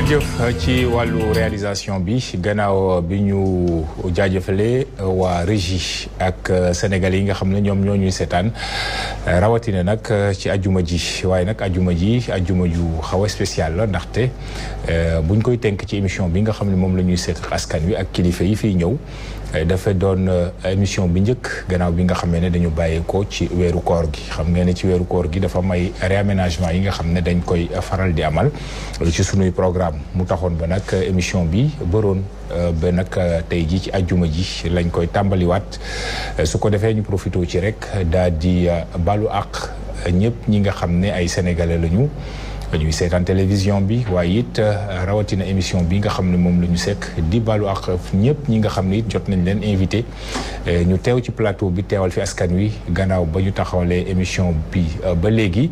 jërëjëf ci wàllu réalisation bi gannaaw bi ñu jaajëfalee waa régie ak sénégalais yi nga xam ne ñoom ñoo ñuy seetaan rawatina nag ci ajuma ji waaye nag ajuma ju xaw a spécial la ndaxte buñ koy tënk ci émission bi nga xam ne moom la ñuy seet askan wi ak kilifa yi fiy ñëw dafa doon émission bi njëkk gannaaw bi nga xamee ne dañu bàyyeekoo ci weeru koor gi xam ngeen ne ci weeru koor gi dafa may réaménagement yi nga xam ne dañ koy faral di amal ci sunuy programme mu taxoon ba nag émission bi bëroon ba nag tey ji ci ajjuma ji lañ koy tàmbaliwaat su ko defee ñu profité ci rek daal di balu àq ñëpp ñi nga xam ne ay sénégalais lañu ñuy seetaan télévision bi waaye it rawatina émission bi nga xam ne moom la ñu sekk di balu ak ñëpp ñi nga xam ne it jot nañ leen invité ñu teew ci plateau bi teewal fi askan wi gannaaw ba ñu taxawalee émission bi ba léegi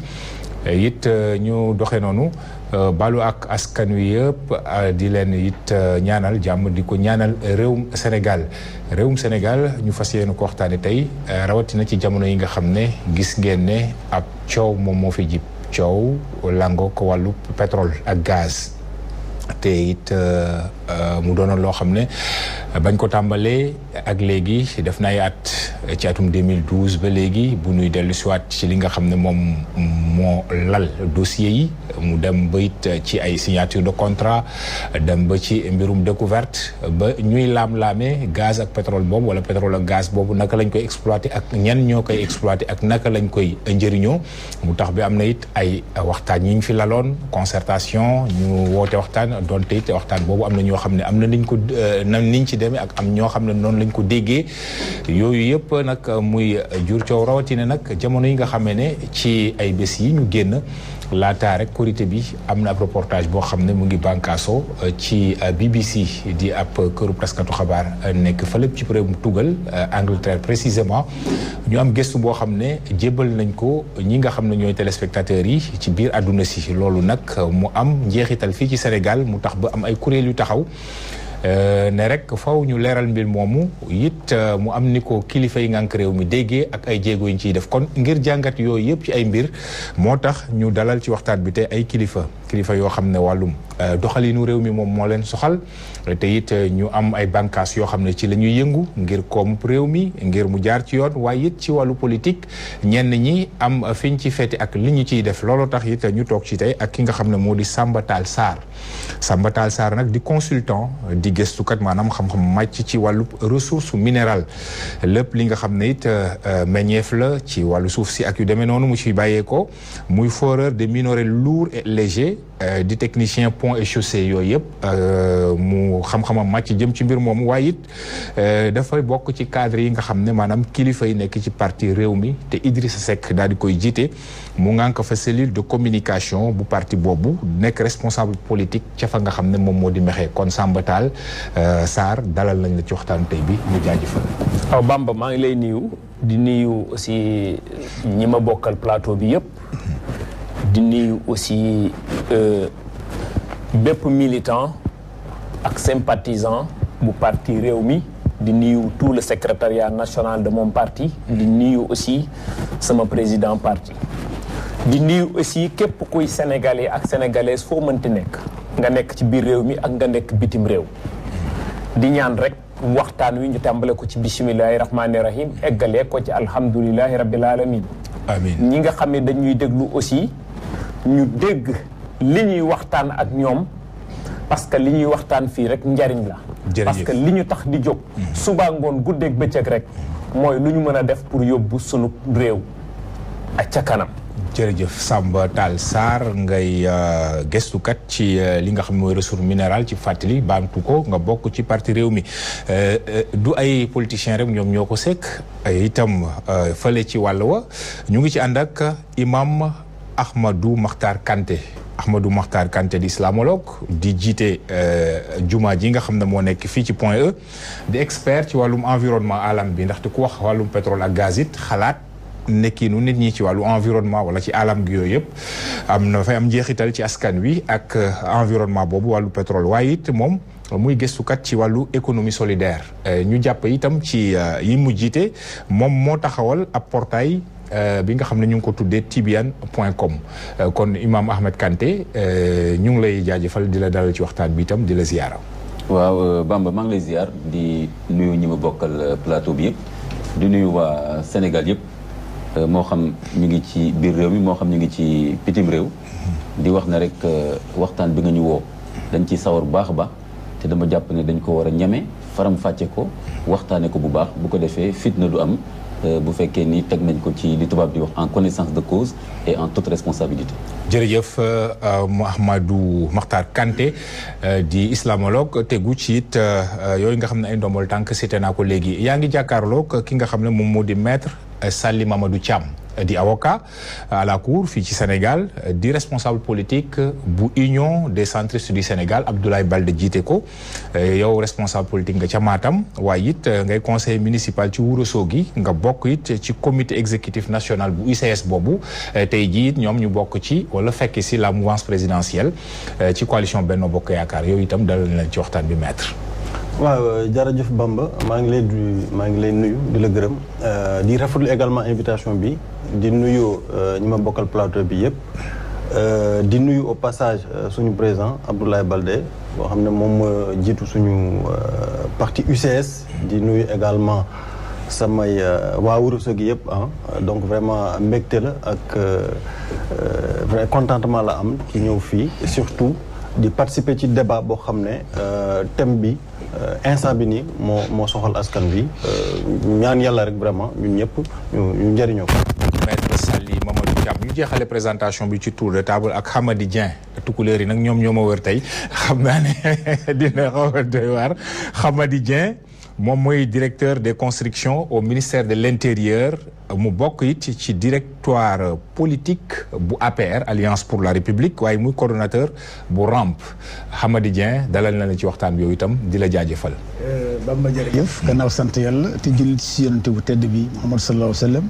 it ñu doxe noonu balu ak askan wi yëpp di leen it ñaanal jàmm di ko ñaanal réewum Sénégal ñu fas yéene ko waxtaane tey rawatina ci jamono yi nga xam ne gis ngeen ne ab coow moom moo fi jib coow lango ko wàllu pétrole ak gaz te it mu doonoon loo xam ne bañ ko tàmbalee ak léegi def na ay at ci atum 2012 ba léegi bu ñuy dellu siwaat ci li nga xam ne moom moo lal dossier yi mu dem ba it ci ay signature de contrat dem ba ci mbirum découverte ba ñuy laam-laamee gaz ak pétrole boobu wala pétrole ak gaz boobu naka lañ koy exploité ak ñan ñoo koy exploité ak naka lañ koy njëriñoo mu tax bi am na it ay waxtaan yi ñu fi laloon concertation ñu woote waxtaan donte it waxtaan boobu am na ñoo xam ne am na niñ ko niñ ci demee ak am ñoo xam ne noonu lañ ko déggee yooyu yëpp nag muy jur coow rawatina nag jamono yi nga xamee ne ci ay bés yi ñu génn laataa rek korité bi am na ab reportage boo xam ne mu ngi bànkaaso ci BBC di ab këru taskatu xabaar nekk fële ci réewum tugal Angleterre précisément ñu am gëstu boo xam ne jébbal nañ ko ñi nga xam ne ñooy téléspectateurs yi ci biir àdduna si loolu nag mu am njeexital fii ci Sénégal mu tax ba am ay kuréel yu taxaw ne rek faw ñu leeral mbir moomu it mu am ni ko kilifa yi ngànk réew mi déggee ak ay jéego yi ñu ciy def kon ngir jàngat yooyu yëpp ci ay mbir moo tax ñu dalal ci waxtaan bi te ay kilifa yoo xam ne wàllum doxalinu réew mi moom moo leen soxal te it ñu am ay bànqaas yoo xam ne ci la ñuy yëngu ngir koom réew mi ngir mu jaar ci yoon waaye it ci wàllu politique ñenn ñi am fiñ ci fete ak li ñu ciy def looloo tax it ñu toog ci tey ak ki nga xam ne moo di Samba Tall Sarr nag di consultant di gëstukat maanaam xam-xam màcc ci wàllu ressource minérale lépp li nga xam ne it meññeef la ci wàllu suuf si ak yu demee noonu mu ciy bàyyeekoo muy foreur des minerais lourds et légers di technicien pont et chaussée yooyu yëpp mu xam-xamam màcc jëm ci mbir moomu waaye it dafay bokk ci cadre yi nga xam ne maanaam kilifa yi nekk ci parti réew mi te Idrissa Seck daal di koy jiite mu ngànk fa cellule de communication bu parti boobu nekk responsable politique ca fa nga xam ne moom moo di mexee kon Samba Tall Sarr dalal nañ la ci waxtaan tey bi ñu jaajëfal. waaw Bamba maa ngi lay nuyu di nuyu aussi ñi ma bokkal plateau bi yëpp di nuyu aussi bépp militant ak sympathisant bu parti Rewmi di nuyu tout le secrétariat national de mon parti di nuyu aussi sama président parti di nuyu aussi képp kuy sénégalais ak sénégalaise foo mënti nekk nga nekk ci biir réew mi ak nga nekk bitim réew di ñaan rek waxtaan wi ñu tàmbale ko ci bismillahi rahmani rahim eggalee ko ci alhamdulillahi rabbil alamin amiin ñi nga xam ne dañuy déglu aussi ñu dégg li ñuy waxtaan ak ñoom parce que li ñuy waxtaan fii rek njariñ la parce que li ñu tax di jóg suba ngoon guddeeg bëccëg rek mooy lu ñu mën a def pour yóbbu sunu réew ak ca kanam. jërëjëf Samba Tall Sarr ngay gëstukat ci li nga xam ne mooy ressource minérale ci fàttali baamtu ko nga bokk ci parti Rewmi du ay politiciens rek ñoom ñoo ko sekk itam fële ci wàll wa ñu ngi ci ànd ak imam Ahmadou Makhtar Kanté di islamologue di jiite juma ji nga xam ne moo nekk fii ci Point E di expert ci wàllum environnement alam bi ndaxte ku wax wàllum pétrole ak gaz it xalaat nekkinu nit ñi ci wàllu environnement wala ci alam gi yooyu yëpp am na fay am njeexital ci askan wi ak environnement boobu wàllu pétrole waaye it moom muy gëstukat ci wàllu économie solidaire ñu jàpp itam ci yi mu jiite moom moo taxawal ab portail bi nga xam ne ñu ngi ko tuddee tibian.com kon Imam Ahmed Kanté ñu ngi lay jaajëfal di la dalal ci waxtaan bi itam di la ziyaara. waaw Bamba maa ngi lay ziar di nuyu ñi ma bokkal plateau bi yëpp di nuyu waa Sénégal yëpp moo xam ñu ngi ci biir réew mi moo xam ñu ngi ci bitim réew di wax ne rek waxtaan bi nga ñu woo dañ ciy sawar bu baax a baax te dama jàpp ne dañ ko war a ñeme faram fàcce ko waxtaane ko bu baax bu ko defee fitna du am bu fekkee ni teg nañ ko ci li tubaab di wax en connaissance de cause et en toute responsabilité. jërëjëf Mouhamadou Makhtar Kanté di islamologue tegu ci it yooyu nga xam ne ay ndombol tànk cité naa ko léegi yaa ngi jàkkaarloog ki nga xam ne moom moo di maître Saly Mamadou Thiam di avocat à la cour fii ci Sénégal di responsable politique bu Union des centristes du Sénégal Abdoulaye Baldé jiite ko yow responsable politique nga ca Matam waaye it ngay conseiller municipal ci Ourossogui nga bokk it ci comité exécutif national bu UCS boobu tey jii it ñoom ñu bokk ci wala fekk si la mouvance présidentielle ci coalition Benno Bokk Yaakaar yow itam dalal leen ci waxtaan bi maître. waaw jërëjëf Bamba maa ngi lay nuyu di la gërëm di rafetlu également invitation bi di nuyu ñi ma bokkal plateau bi yëpp di nuyu au passage suñu président Abdoulaye Baldé boo xam ne moom jiitu suñu parti UCS di nuyu également samay waa Ourossogui yëpp donc vraiment mbégte la ak vrai contentement la am ci ñëw fii et surtout di participer ci débat boo xam ne thème bi instant bi nii moo soxal askan bi ñaan yàlla rek vraiment ñun ñëpp ñu njëriñoo ko. maître Saly Mamadou Thiam ñu jeexale présentation bi ci tour de table ak Hamady Dieng tukulóor yi nag ñoom ñoo ma wër tey xam naa ne dina xaw a doy waar Hamady Dieng moom mooy directeur des constructions au ministère de l'Intérieur mu bokk it ci directoire politique bu APR Alliance pour la République waaye muy coordonnateur bu RAMP Hamady Dieng dalal na la ci waxtaan bi yow itam di la jaajëfal. Bamba jërëjëf gannaaw sant yàlla te jullit ci yonent bu tedd bi Muhammad sallallahu alayhi wa sallam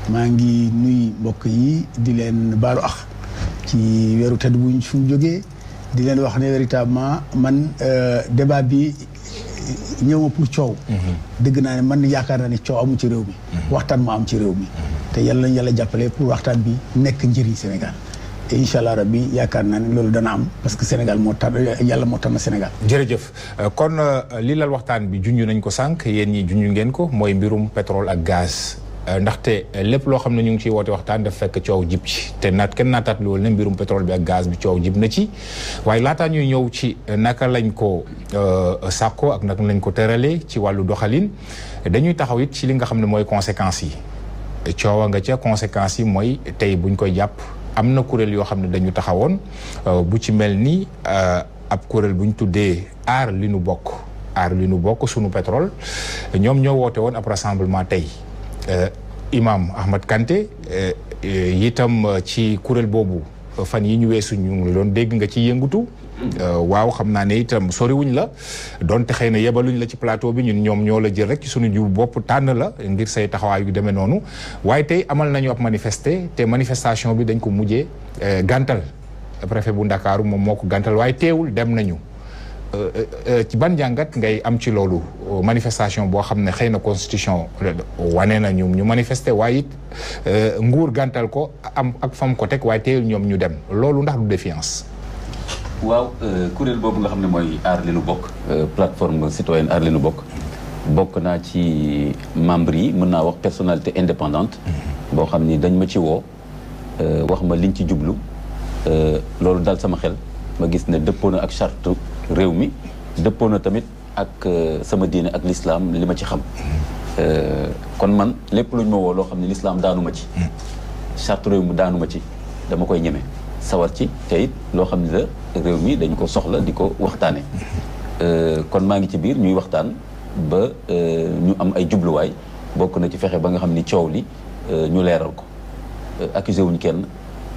maa ngi nuy mbokk yi di leen baalu ax ci weeru tedd bu ñu fi mu jógee di leen wax ne véritablement man débat bi ñëw ma pour coow. dëgg naa ne man yaakaar naa ne coow amu ci réew mi. waxtaan moo am ci réew mi. te yàlla nañu yàlla jàppale pour waxtaan bi nekk njëriñ Sénégal. et incha allah rabbi yaakaar naa ne loolu dana am parce que Sénégal moo tànn yàlla moo tànn Sénégal. jërëjëf kon li lal waxtaan bi junj nañ ko sànq yéen ñi junj ngeen ko mooy mbirum pétrole ak gaz. ndaxte lépp loo xam ne ñu ngi ciy woote waxtaan daf fekk coow jib ci te kenn naataat loolu ne mbirum pétrole bi ak gaz bi coow jib na ci waaye laataa ñuy ñëw ci naka lañ ko sàkko ak naka lañ ko tëralee ci wàllu doxalin dañuy taxaw it ci li nga xam ne mooy conséquences yi coowa nga ca conséquences yi mooy tey buñ koy jàpp am na kuréel yoo xam ne dañu taxawoon bu ci mel ni ab kuréel buñ tuddee aar li nu bokk sunu pétrole ñoom ñoo woote woon ab rassemblement tey Imam Ahmed Kanté itam ci kuréel boobu fan yi ñu weesu ñu ngi doon dégg nga ci yëngutu waaw xam naa ne itam soriwuñ la donte xëy na yebaluñ la ci plateau bi ñoom ñoo la jël rek ci sunu jiw bopp tànn la ngir say taxawaay yu demee noonu waaye tey amal nañu ab manifestation bi dañ ko mujjee gàntal préfet bu Ndakaaru moom moo ko gàntal waaye teewul dem nañu ci ban jàngat ngay am ci loolu manifestation boo xam ne xëy na constitution wane na ñu manifester waaye it nguur gàntal ko am ak fam ko teg waaye teewul ñoom ñu dem loolu ndax du défiance. waaw kuréel boobu nga xam ne mooy aar li nu bokk plateforme citoyenne aar li nu bokk naa ci membre yi mën naa wax personnalité indépendante boo xam ni dañ ma ci woo wax ma liñ ci jublu loolu dal sama xel ma gis ne dëppoo na ak charte réew mi dëppoo na tamit ak sama diine ak l'islam li ma ci xam kon man lépp luñ ma woo loo xam ne l'islam daanu ma ci charte réew mi daanu ma ci dama koy ñeme sawar ci te it loo xam ne la réew mi dañ ko soxla di ko waxtaane kon maa ngi ci biir ñuy waxtaan ba ñu am ay jubluwaay bokk na ci fexe ba nga xam ni coow li ñu leeral ko accusé wuñ kenn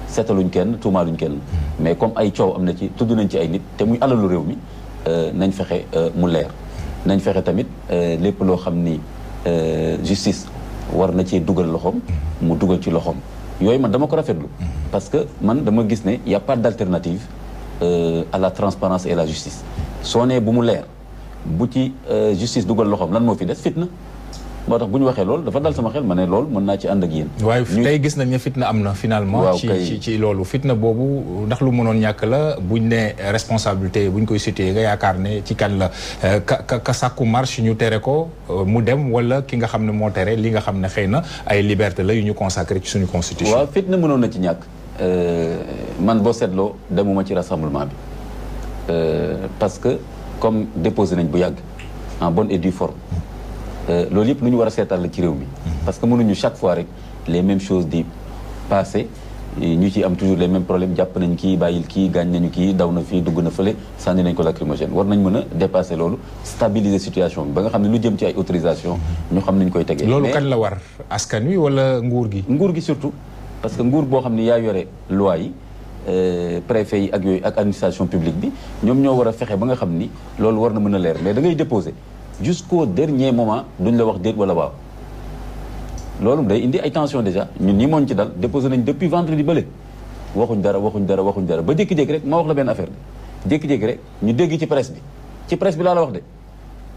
seetaluñ kenn tuumaaluñ kenn mais comme ay coow am na ci tudd nañ ci ay nit te muy alalu réew mi nañ fexe mu leer nañ fexe tamit lépp loo xam ni justice war na cee dugal loxoom mu dugal ci loxoom yooyu man dama ko rafetlu parce que man dama gis ne y a pas d'alternative à la transparence et la justice soo nee bu mu leer bu ci justice dugal loxoom lan moo fi des fitna moo tax bu ñu waxee loolu dafa dal sama xel ma ne loolu mën naa ci ànd ak yéen. waaye tey gis nañ ne fitna am na finalement. ci loolu fitna boobu ndax lu mënoon ñàkk la buñ ne responsabilité buñ koy situé nga yaakaar ne ci kan la ka sàkku marche ñu tere ko mu dem wala ki nga xam ne moo tere li nga xam ne xëy na ay liberté la yu ñu consacré ci suñu constitution. waaw fitna mënoon na ci ñàkk man boo seetloo demuma ci rassemblement bi parce que comme déposé nañ bu yàgg en bonne et due forme. loolu yëpp lu ñu war a seetal la ci réew mi parce que mënuñu chaque fois rek les mêmes choses di passé ñu ci am toujours les mêmes problèmes jàpp nañ kii bàyyil kii gaañ nañu kii daw na fii dugg na fële sànni nañ ko lacrymogène war nañ mën a dépasser loolu stabiliser situation bi ba nga xam ne lu jëm ci ay autorisation ñu xam nañ koy tegee. loolu kan la war askan wi wala nguur gi. nguur gi surtout parce que nguur boo xam ne yaa yore loi yi préfet yi ak yooyu ak administration publique bi ñoom ñoo war a fexe ba nga xam ni loolu war na mën a leer mais da ngay déposer. jusqu'au dernier moment duñ la wax déet wala waaw loolu day indi ay tension déjà ñun ñi mooñ ci dal déposé nañ depuis vendredi bële waxuñ dara ba jékki-jékki rek ma wax la benn affaire bi jékki-jékki rek ñu dégg ci presse bi laa la wax de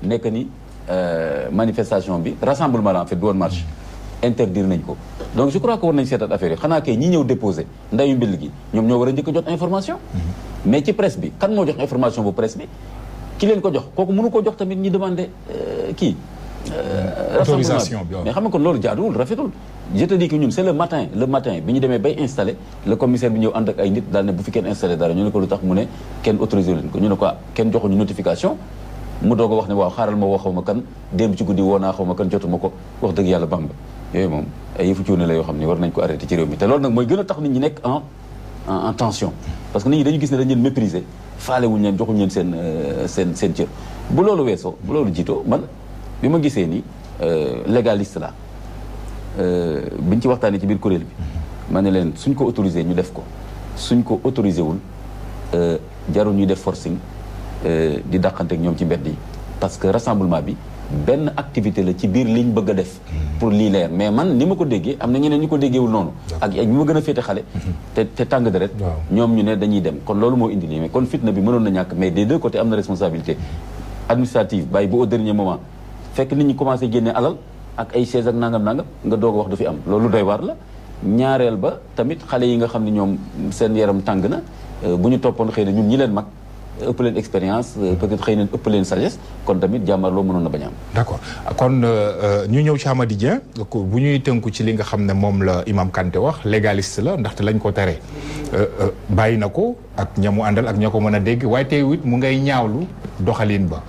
nekk ni manifestation bi rassemblement la en fait du woon marche interdire nañ ko donc je crois que war nañ seetat affaire yi xanaa kay ñi ñëw déposé ndayu mbill gi ñoom ñoo war a njëkk a jot information mais ci presse bi kan moo jox information bu presse bi ki leen ko jox kooku mënu ko jox tamit ñi demandé autorisation bi mais xam nga kon loolu jaaduwul rafetul je te dis que ñun c'est le matin bi ñu demee bay installé le commissaire bi ñëw ànd ak ay nit daal ne bu fi kenn installé dara ñu ne ko lu tax mu ne kenn autorisé leen ko ñu ne ko kenn joxuñu notification mu doog a wax ne waaw xaaral ma woo xaw ma kan démb ci guddi woo naa xaw ma kan jotuma ko wax dëgg yàlla Bamba yooyu moom ay yëfu cuune la yoo xam ne war nañ ko arrêté ci réew mi te loolu nag mooy gën a tax nit ñi nekk en tension parce que nit ñi dañu gis ne dañ leen mépriser faale wuñ leen joxuñ leen seen cër bu loolu weesoo bu loolu jiitoo man bi ma gisee ni légaliste la biñ ci waxtaanee ci biir kuréel bi ma ne leen suñ ko autorisé ñu def ko suñ ko autorisé wul jarul ñuy def forcing di dàqante ak ñoom ci mbedd yi parce que rassemblement bi benn activité la ci biir liñ bëgg a def pour lii leer mais man ni ma ko déggee am na ñeneen ñu ko déggeewul noonu ak ñu ma gën a féete xale te tàng deret ñoom ñu ne dañuy dem kon loolu moo indi lii mais kon fitna bi mënoon na ñàkk mais des deux côtés am na responsabilité administrative bàyyi ba au dernier moment fekk nit ñi commencé génne alal ak ay chaise ak nangam nga doog a wax du fi am loolu doy waar la ñaareel ba tamit xale yi nga xam ne ñoom seen yaram tàng na bu ñu toppoon xëy na ñun ñi leen mag ëpp leen expérience peut-être xëy na ëpp leen sagesse kon tamit jàmmarloo mënoon na bañ a am. d'accord kon ñu ñëw ci Hamady Dieng bu ñuy tënku ci li nga xam ne moom la Imam Kanté wax légaliste la ndaxte lañ ko tere bàyyi na ko ak ña mu àndal ak ña ko mën a dégg waaye teewit mu ngay ñaawlu doxalin ba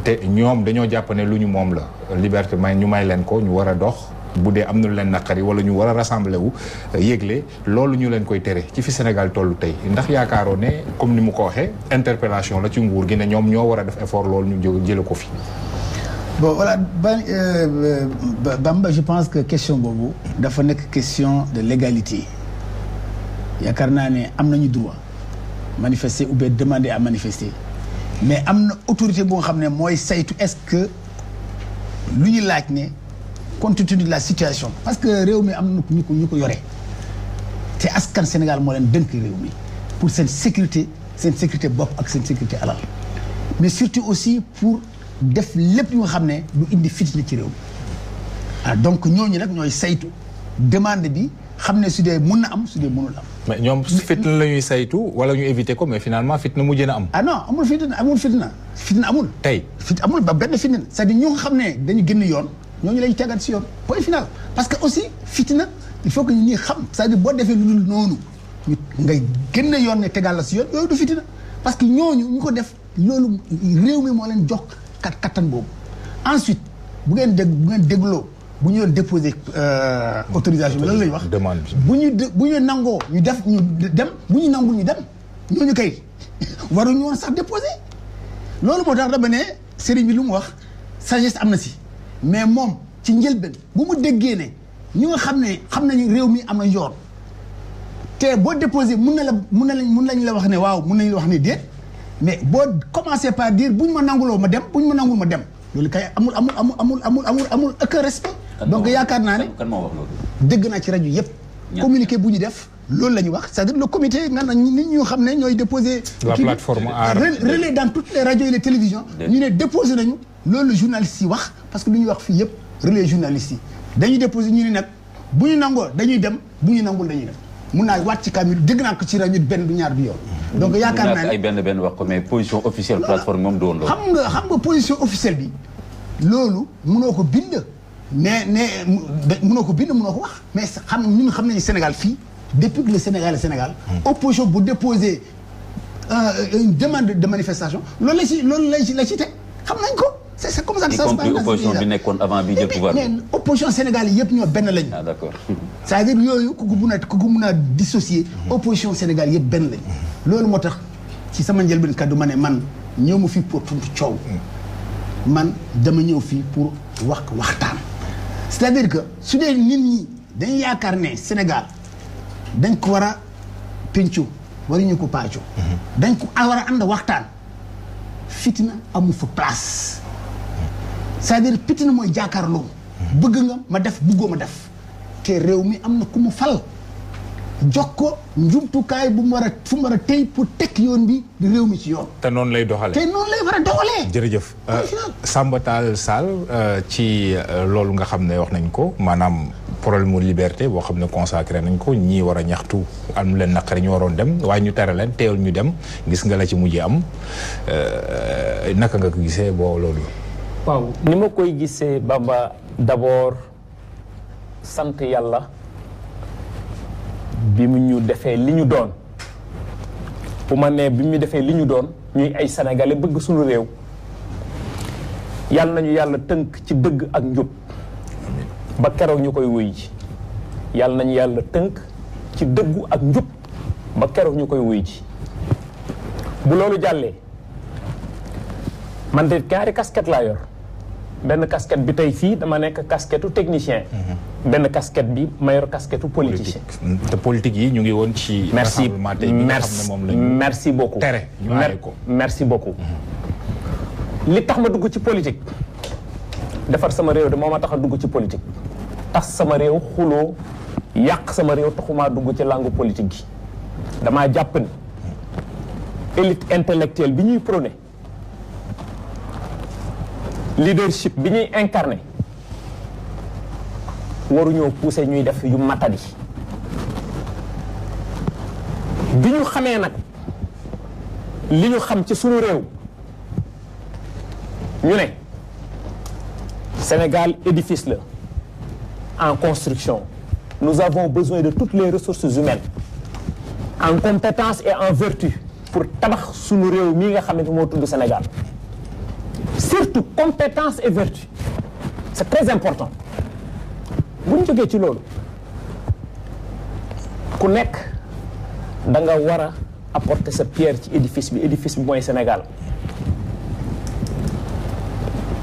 te ñoom dañoo jàpp ne lu ñu moom la liberté ñu may leen ko ñu war a dox. bu dee am na lu leen naqari wala ñu war a rassembler wu yégle loolu ñu leen koy tere ci fi Sénégal tollu tey ndax yaakaaroo ne comme ni mu ko waxee interpellation la ci nguur gi ne ñoom ñoo war a def effort loolu ñu jële ko fi. bon voilà Bamba je pense que question boobu dafa nekk question de légalité yaakaar naa ne am nañu droit manifester ou bien demander à manifester mais am na autorité boo xam ne mooy saytu est-ce que lu ñu laaj ne. compte tenu de la situation parce que réew mi am na ñu ko yore te askan Sénégal moo leen dënk réew mi pour seen sécurité bopp ak seen sécurité alal mais surtout aussi pour def lépp yu nga xam ne lu indi fitna ci réew mi donc ñooñu nag ñooy saytu demande bi xam ne su dee mun na am su dee mënul am. mais ñoom fitna la ñuy saytu wala ñu éviter ko mais finalement fitna mujj na am. non amul fitna amul. tey amul ba benn fitna c'est-à-dire ñu nga xam ne dañu génn yoon. ñooñu lañu tegaat si yoon point final parce que aussi fitna il faut que ñu ñuy xam c'est-à-dire boo defee lu dul noonu ñu ngay génn yoon ne tegal la si yoon yooyu du fitna parce que ñooñu ñu ko def loolu réew mi moo leen jox kattan boobu ensuite bu ngeen dégloo bu ñu doon déposer autorisation bi lan lay wax demande bu ñu nangoo ñu def ñu dem bu ñu nangul ñu dem ñooñu kay waruñu woon sax déposer loolu moo tax dama ne sëriñ bi lu mu wax sagesse am na si mais moom ci njëlbeen bu mu déggee ne ñi nga xam nañu réew mi am na yoon te boo déposé mun nañ la wax ne waaw mun nañu la wax ne déet mais boo commencé par dire buñ ma nanguloo ma dem buñ ma nangul ma dem loolu kay amul aucun respect. donc yaakaar naa ne kan moo wax loolu. dégg naa ci rajo yëpp. communiqué bu ñu def loolu la ñu wax c'est-à-dire le comité nga na nit ñu xam ne ñooy déposé. la plateforme relais dans toutes les radios et les télévisions. ñu ne déposé nañu loolu la journaliste yi wax parce que lu ñuy wax fii yëpp relais journalistes yi dañuy déposé ñu ni nag bu ñu nangoo dañuy dem bu ñu nangul dañuy dem mun naa waat ci kamil dégg naa ko ci rajo benn du ñaar du yoon. donc yaakaar naa ne ay benn wax ko mais position officielle plateforme moom doon loolu. xam nga position officielle bi loolu mënoo ko bind. mënoo ko bind mënoo ko wax mais ñun xam nañu Sénégal fii depuis que le Sénégal opposition bu déposer une demande de manifestation loolu la ci teg xam nañ ko. c'est comme ça que ça se passe. y compris opposition bi nekkoon avant bi jël pouvoir mais opposition Sénégal yi yëpp ñoo benn lañu. ah d'accord. c'est-à-dire yooyu ku ko mun a dissocier. opposition Sénégal yëpp benn lañu. loolu moo tax ci sama njëlbeen kaddu ma ne man ñëw ma fii pour tontu coow. man dama ñëw fii pour waxtaan. c'est-à-dire que su dee nit ñi dañu yaakaar ne Sénégal dañ ko war a pencu waruñu ko pàccu. dañ ko war a ànd waxtaan. fitina amu fa place. c'est-à-dire fitina mooy jàkkaarloo. bëgg nga ma def bëggoo ma def. te réew mi am na ku mu fal. jox ko njumtukaay bu mu war a tey pour teg yoon bi di réew mi ci yoon. te noonu lay doxalee. te noonu lay war a doxalee. jërëjëf Samba Tall Sall ci loolu nga xam ne wax nañ ko maanaam problème mu liberté boo xam ne consacré nañ ko ñii war a ñaxtu am leen naqari ñu waroon dem waaye ñu tere leen teewul ñu dem gis nga la ci mujjee am naka nga ko gisee boo loolu. waaw ni ma koy gisee Bamba d'abord sant yàlla. bi mu ñu defee li ñu doon bu ma nee bi mu defee li ñu doon ñuy ay sénégalais bëgg suñu réew yàlla nañu yàlla tënk ci dëgg ak njub ba keroog ñu koy wuy ji yàlla nañu yàlla tënk ci dëggu ak njub ba keroog ñu koy wuy ji bu loolu jàllee man de ñaari casquette laa yor benn casquette bi tey fii dama nekk casquette technicien. benn casquette bi ma yor casquette politicien. te politique yi ñu ngi woon ci. rassemblement tey bi nga xam ne moom la ñu merci beaucoup tere ñu aaye ko. merci beaucoup. li tax ma dugg ci politique defar sama réew de moo ma tax a dugg ci politique. tas sama réew xuloo yàq sama réew taxumaa dugg ci langue politique gi damaa jàpp ni élite intellectuelle bi ñuy prôné. leadership bi ñuy incarné waruñoo pousser ñuy def yu matadi bi ñu xamee nag li ñu xam ci suñu réew ñu ne Sénégal édifice la en construction nous avons besoin de toutes les ressources humaines en compétence et en vertu pour tabax suñu réew mii nga xamante moo tudd Sénégal surtout compétence et vertu c'est très important bu ñu jógee ci loolu ku nekk da nga war a apporter sa pierre ci édifice bi mooy Sénégal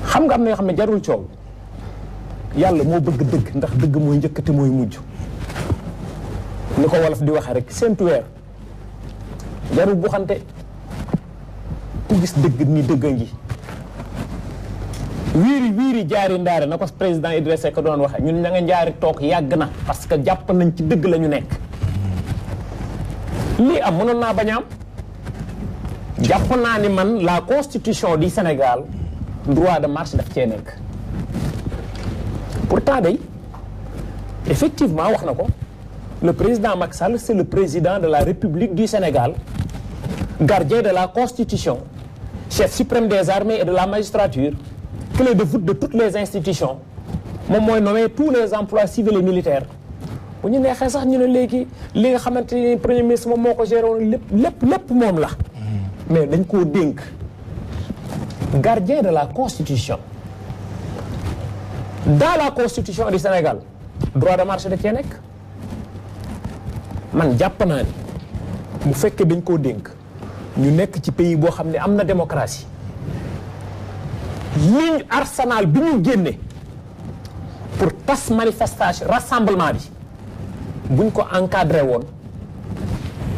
xam nga am na yoo xam ne jarul coow yàlla moo bëgg dëgg ndax dëgg mooy njëkk te mooy mujj ni ko wolof di waxee rek seentu weer jarul bu xante ku gis dëgg ni dëgg ngi wiiri jaari ndaare na ko président Idrissa Seck doon waxe ñun ña nga njaari toog yàgg na parce que jàpp nañ ci dëgg la ñu nekk lii am mënoon naa bañ a am jàpp naa ni man la constitution du Sénégal droit de marche daf cee nekk pourtant day effectivement wax na ko le président Macky Sall c'est le président de la République du Sénégal gardien de la constitution chef suprême des armées et de la magistrature clé de voûte de toutes les institutions moom mooy nommer tous les emplois civils et militaires bu ñu neexee sax ñu ne léegi li nga xamante ni premier ministre moom moo ko géré woon lépp moom la mais dañ koo dénk gardien de la constitution dans la constitution du Sénégal droit de marche da cee nekk man jàpp naa ni bu fekkee dañ koo dénk ñu nekk ci pays boo xam ne am na démocratie ligne arsenal bi ñu génne pour tas manifestation rassemblement bi buñ ko encadré woon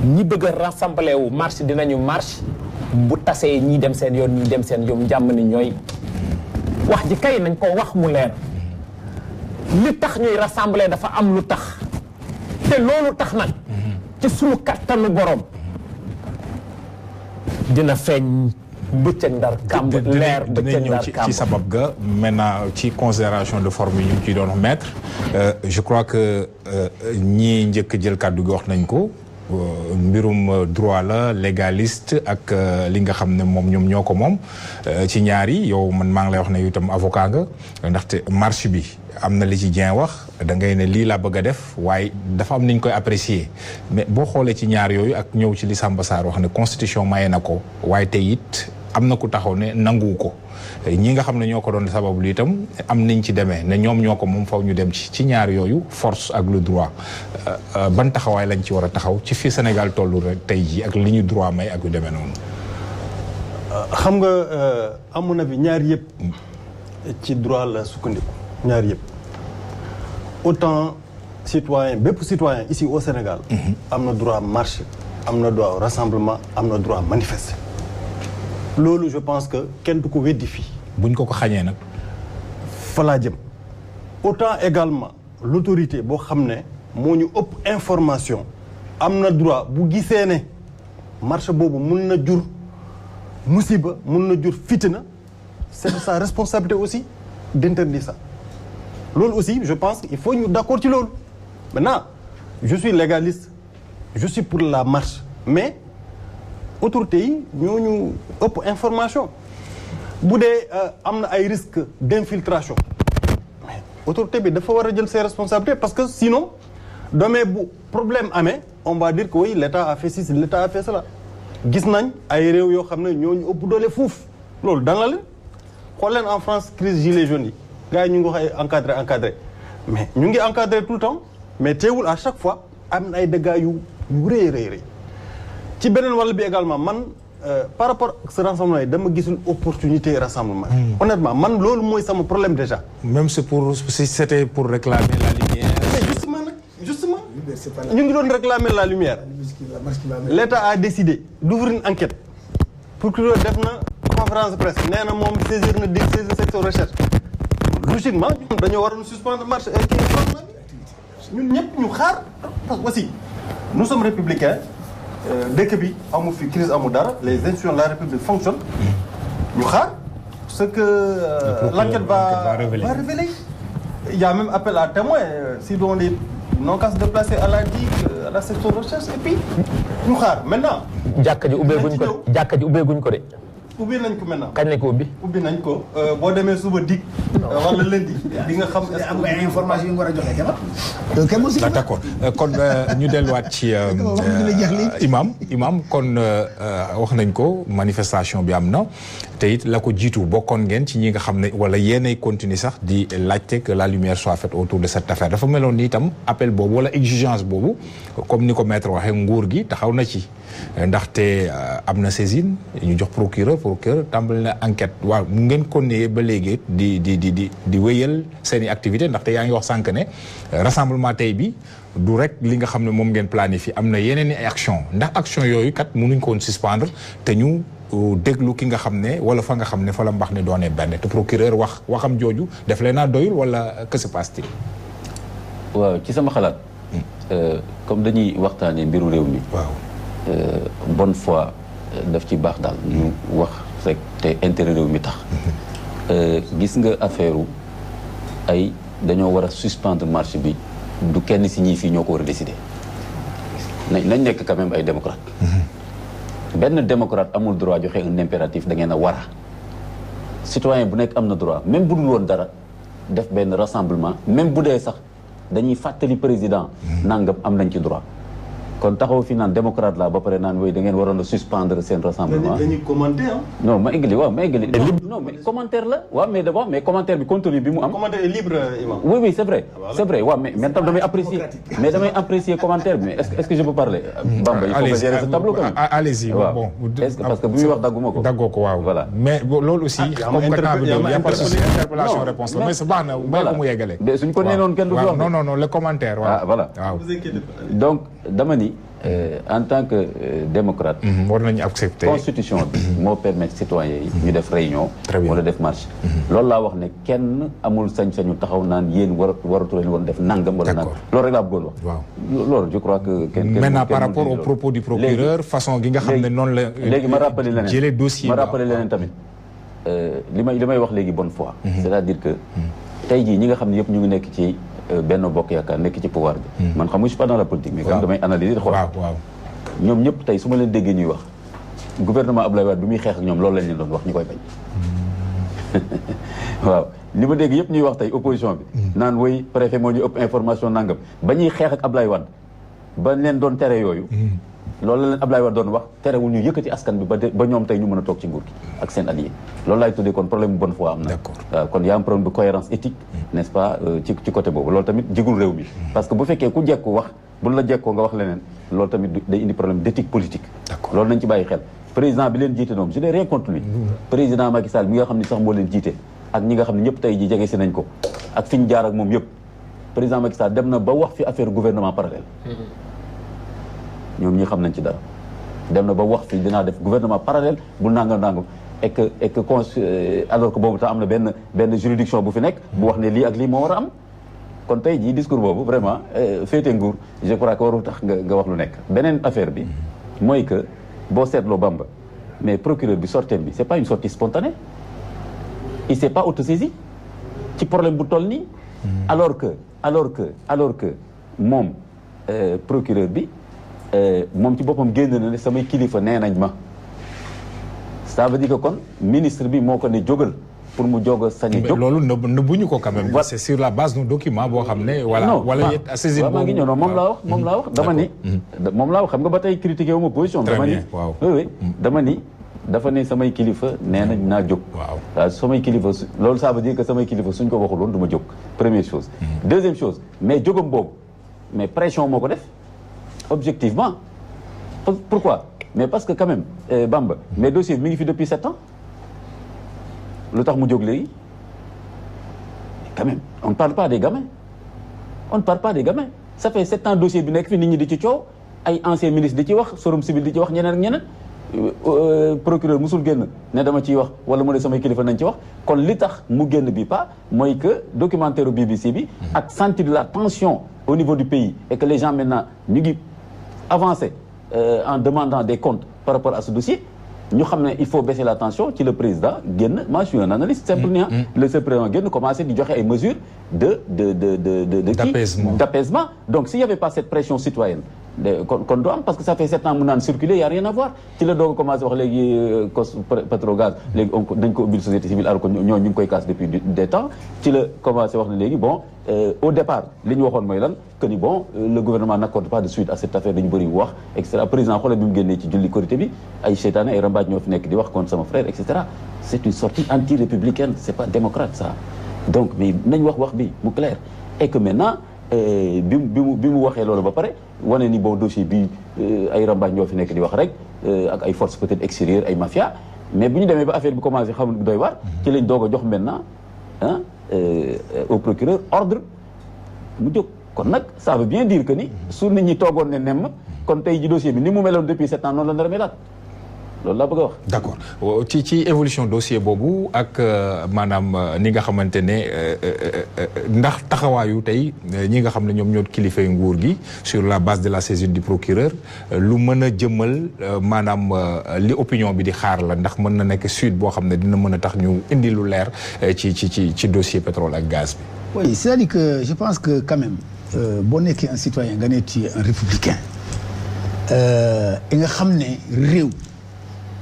ñi bëgg a rassembler wu marche dinañu marche bu tasee ñii dem seen yoon ñii dem seen yoon jàmm ni ñooy wax ji kay nañ ko wax mu leer li tax ñuy rassembler dafa am lu tax te loolu tax nag ci sunu kattanu borom dina feeñ bëccëg ndar kàmb leer bëccëg ndar kàmb ci sabab ga maintenant ci considération de forme yi ñu ngi ciy doon mettre je crois que ñii njëkk jël kàddu gi wax nañ ko mbirum droit la légaliste ak li nga xam ne moom ñoom ñoo ko moom ci ñaari yow man maa ngi lay wax ne itam avocat nga ndaxte marche bi am na li ci Dieng wax da ngay ne lii laa bëgg a def waaye dafa am niñ koy apprécier mais boo xoolee ci ñaar yooyu ak ñëw ci li Samba Sarr wax ne constitution maye na ko waaye tey it am na ku taxaw ne nanguwu ko ñi nga xam ne ñoo ko doon sababu li itam am niñ ci demee ne ñoom ñoo ko moom faw ñu dem ci ñaar yooyu force ak le droit ban taxawaay lañ ci war a taxaw ci fii Sénégal tollu rek tey jii ak li ñu droit may ak yu demee noonu. xam nga amoon na bi ñaar yëpp ci droit la sukkandiku ñaar yëpp autant citoyen bépp citoyen ici au Sénégal. am na droit marche am na droit rassemblement am na droit manifester. loolu je pense que kenn du ko weddi fii. buñ ko xañee nag. fa laa jëm autant également l'autorité boo xam ne moo ñu ëpp information am na droit bu gisee ne marche boobu mun na jur musiba mun na jur fitna c'est de sa responsabilité aussi d'interdire ça. loolu aussi je pense qu'il faut ñu d'accord ci loolu maintenant je suis légaliste je suis pour la marche mais autorités yi ñooñu ëpp information bu dee am na ay risques d'infiltration mais autorité bi dafa war a jël ses responsabilités parce que sinon damay bu problème amee on va dire que oui l'État a fait ci l'État a fait cela gis nañ ay réew yoo xam ne ñooñu ëpp doole fuuf loolu daan la leen xool leen en France crise gilets jaunes yi gars yi ñu ngi wax ay encadré mais ñu ngi encadré tout le temps mais teewul à chaque fois am na ay dégâts yu rëy ci beneen wàll bi également man par rapport ak ce rassemblement yi dama gisul opportunité rassemblement honnêtement man loolu mooy sama problème déjà. même si c'était pour réclamer la lumière. mais justement ñu ngi doon réclamer la lumière. l'État a décidé d'ouvrir une enquête. procureur def na conférence de presse nee na moom saisir section recherche. logiquement dañoo waroon suspendre marche ñun ñëpp ñu xaar parce que aussi nous sommes républicains. dëkk bi amu fi crise amu dara les institutions de la République fonctionnent ñu xaar ce que l'enquête va révéler. Il y a même appel à témoins si doon les non qu'à se déplacer à la DIC à la section de recherche et puis ñu xaar maintenant. jàkka ji ubbeeguñ ko de. ubbi nañ ko maintenant. kañ lañ ko ubbi. ubbi nañ ko boo demee suba DIC. wala lundi di nga xam. am nga information yu nga war a joxe jamono. d'accord kon ñu delluwaat ci imam kon wax nañ ko manifestation bi am na te it la ko jiitu bokkoon ngeen ci ñi nga xam ne wala yéenay continuer sax di laajte que la lumière soit faite autour de cette affaire dafa meloon ni itam appel boobu wala exigence boobu comme ni ko maître waxee nguur gi taxaw na ci ndaxte am na saisine ñu jox procureur tàmbali na enquête waaw mu ngeen ko ne ba léegi di wéyal seen i activité ndaxte yaa ngi wax sànq ne rassemblement tey bi du rek li nga xam ne moom ngeen planifié am na yeneen i action ndax action yooyu kat mënuñ ko woon suspendre te ñu déglu ki nga xam ne wala fa nga xam ne fa la mbax ne doonee benn te procureur waxam jooju def leen naa doyul wala que se passe-t-il. waaw ci sama xalaat comme dañuy waxtaanee mbiru réew mi. waaw bonne foi daf ci baax daal ñu wax rek te intérêt réew mi tax gis nga affaire ay dañoo war a suspendre marche bi du kenn si ñii fii ñoo ko war a décider nañ nekk quand même ay démocrate benn démocrate amul droit joxe un impératif da ngeen a war a citoyen bu nekk am na droit même bu dul woon dara def benn rassemblement même bu dee sax dañuy fàttali président nangam am nañ ci droit kon taxaw fi naan démocrate la ba pare naan wooy da ngeen waroon a suspendre seen rassemblement. dañuy commenter ah. non ma eggali. non mais commentaire la waaw mais d'abord mais commentaire bi contenu bi mu am. commentaire est libre Imam. oui c'est vrai. c'est vrai waaw mais tam damay apprécier commentaire bi mais est-ce que je peux parler. Bamba il faut que gérer ce tableau quand même. allez-y bon est-ce que parce que bi muy wax dagguma ko. daggoo ko waaw. voilà mais loolu aussi. comme que temps bi y a pas de souci interpellation réponse la mais c'est baax na may ko mu yeggale. suñ ko nee noonu kenn du fi wax. non le commentaire waaw. voilà waaw. donc dama ni en tant que démocrate. war nañu accepter constitution bi moo permettre citoyens yi ñu def réunion. wala def marche. loolu laa wax ne kenn amul sañ-sañu taxaw naan yéen waratu leen woon def nangam. wala nangam loolu rek laa bëggoon wax. waaw loolu je crois que. kenn maintenant par rapport au propos du procureur façon gi nga xam ne noonu la. léegi ma rappelé leneen jëlee dossier ma rappelé leneen tamit. li may wax léegi bonne foi. c'est-à-dire que tey jii ñi nga xam ne yëpp ñu ngi nekk ci Benno Bokk Yaakaar nekk ci pouvoir bi. man xam nga je suis pas dans la politique. mais quand même damay analyser xool. waaw ñoom ñëpp tey su ma leen déggee ñuy wax gouvernement Abdoulaye Wade bi muy xeex ak ñoom loolu lañ leen doon wax ñu koy bañ. waaw li ma dégg yëpp ñuy wax tey opposition bi. naan woy préfet moo ñu ëpp information nangam ba ñuy xeex ak Abdoulaye Wade ba leen doon tere yooyu. loolu la leen Abdoulaye Wade doon wax terewul ñu yëkkati askan bi ba ñoom tey ñu mën a toog ci nguur gi ak seen allié loolu laay tuddee kon problème bu bonne foi am na. waaw kon y a un problème de cohérence éthique n'est-ce pas ci côté boobu loolu tamit jigul réew mi. parce que bu fekkee ku jekku wax bu la jekkoo nga wax leneen loolu tamit day indi problème d'éthique politique. loolu nañ ci bàyyi xel président bi leen jiite noonu je n'ai rien contre lui. président Macky Sall mi nga xam ne sax moo leen jiite ak ñi nga xam ne ñëpp tey ji jege si nañ ko ak fi ñu jaar ak moom yëpp président Macky Sall dem na ba wax fi affaire gouvernement parallèle. ñoom ñi xam nañ ci dara dem na ba wax fi dinaa def gouvernement parallèle bu nangam et que alors que boobu tam am na benn juridiction bu fi nekk bu wax ne lii ak lii moo war a am kon tey jii discours boobu vraiment féete nguur je crois que warul tax nga wax lu nekk beneen affaire bi mooy que boo seetloo Bamba mais procureur bi sorteem bi c'est pas une sortie spontanée il s'est pas autosaisi ci problème bu toll nii alors que moom procureur bi moom ci boppam génn na ne samay kilifa nee nañ ma ça veut dire que kon ministre bi moo ko ne jógal pour mu jóg a sañ a jóg. loolu nëbbuñu ko quand même. c'est sur la base d'un document boo xam ne. voilà wala yet saisine boobu. maa ngi ñëw non moom laa wax dama ni. moom laa wax xam nga ba tey critiqué wu ma position. très dama bien ni waaw oui dama ni dafa ne samay kilifa nee nañ naa jóg. waaw samay kilifa loolu ça veut dire que samay kilifa suñ ko waxul woon du ma jóg première chose. deuxième chose mais jógam boobu mais pression moo ko def. objectivement pourquoi mais parce que quand même Bamba mais dossier bi mi ngi fi depuis 7 ans lu tax mu jóg léegi quand même on ne parle pas des gamins ça fait 7 ans dossier bi nekk fi nit ñi di ci coow ay anciens ministres di ci wax Forum Civil di ci wax ñeneen ak ñeneen procureur musul génn ne dama ciy wax wala mu ne samay kilifa nañ ci wax kon li tax mu génn bi pas mooy que documentaire BBC bi ak sentir la tension au niveau du pays et que les gens maintenant ñu ngi avancer en demandant des comptes par rapport à ce dossier ñu xam ne il faut baisser la tension ci le président génn moi je suis un analyste simple ni le président génn commencer di joxe ay mesures d'apaisement donc s'il y avait pas cette pression citoyenne kon du am parce que ça fait 7 ans mu naan circuler y a rien à voir ci la doog a commencé wax léegi cos Petrogaz léegi dañ ko ubbil société civile alors que ñoo ñu ngi koy casse depuis des temps ci la commencé wax ne léegi bon au départ li ñu waxoon mooy lan que ni bon le gouvernement n'accorde pas de suite à cette affaire dañu bëri wax et cetera président xoolal bi mu génnee ci julli korité bi ay seytaane ay rambaaj ñoo fi nekk di wax contre sama frère et cetera c'est une sortie anti-républicaine c'est pas démocrate ça donc mais nañ wax bi mu clair et que maintenant bi mu waxee loolu ba pare wane ni bon dossier bi ay rambaaj ñoo fi nekk di wax rek ak ay forces peut-être extérieures ay mafia mais bu ñu demee ba affaire bi commencé xamul doy waar ci lañ doog a jox maintenant au procureur ordre mu jóg kon nag ça veut bien dire que ni su nit ñi toogoon ne nemm kon tey ji dossier bi ni mu meloon depuis 7 ans noonu la nar a melaat loolu laa bëgg a wax. d'accord ci évolution dossier boobu ak maanaam ni nga xamante ne ndax taxawaayu tey ñi nga xam ne ñoom ñoo kilifay nguur gi sur la base de la saisine du procureur lu mën a jëmmal maanaam li opinion bi di xaar la ndax mën na nekk suite boo xam ne dina mën a tax ñu indi lu leer ci dossier pétrole ak gaz bi. oui c'est-à-dire que je pense que quand même boo nekkee un citoyen nga ne tu es un républicain nga xam ne réew.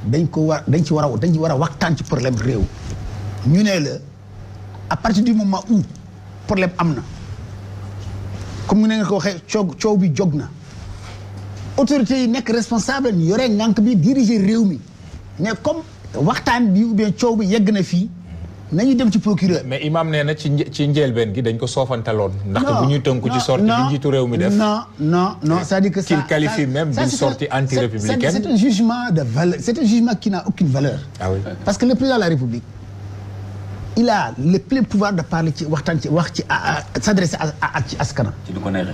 dañ ci war a waxtaan ci problème réew ñu ne la à partir du moment où problème am na comme mu ne nga ko waxee coow bi jóg na autorités yi nekk responsable ñu yore ngànk bi diriger réew mi mais comme waxtaan bi ou bien coow bi yegg na fii nañu dem ci procureur. mais imam nee na ci njëlbeen gi dañ ko soofantaloon. ndaxte bu ñuy tënku ci sortie bi njiitu réew mi def. non c'est-à-dire que ça qu'il qualifie même d'une sortie anti-républicaine. c'est un jugement de valeur c'est un jugement qui n'a aucune valeur. Ah oui. Parce que le président de la République il a le plein pouvoir de parler ci waxtaan ci wax ci s'adresser à ci askanam. ci lu ko neexee.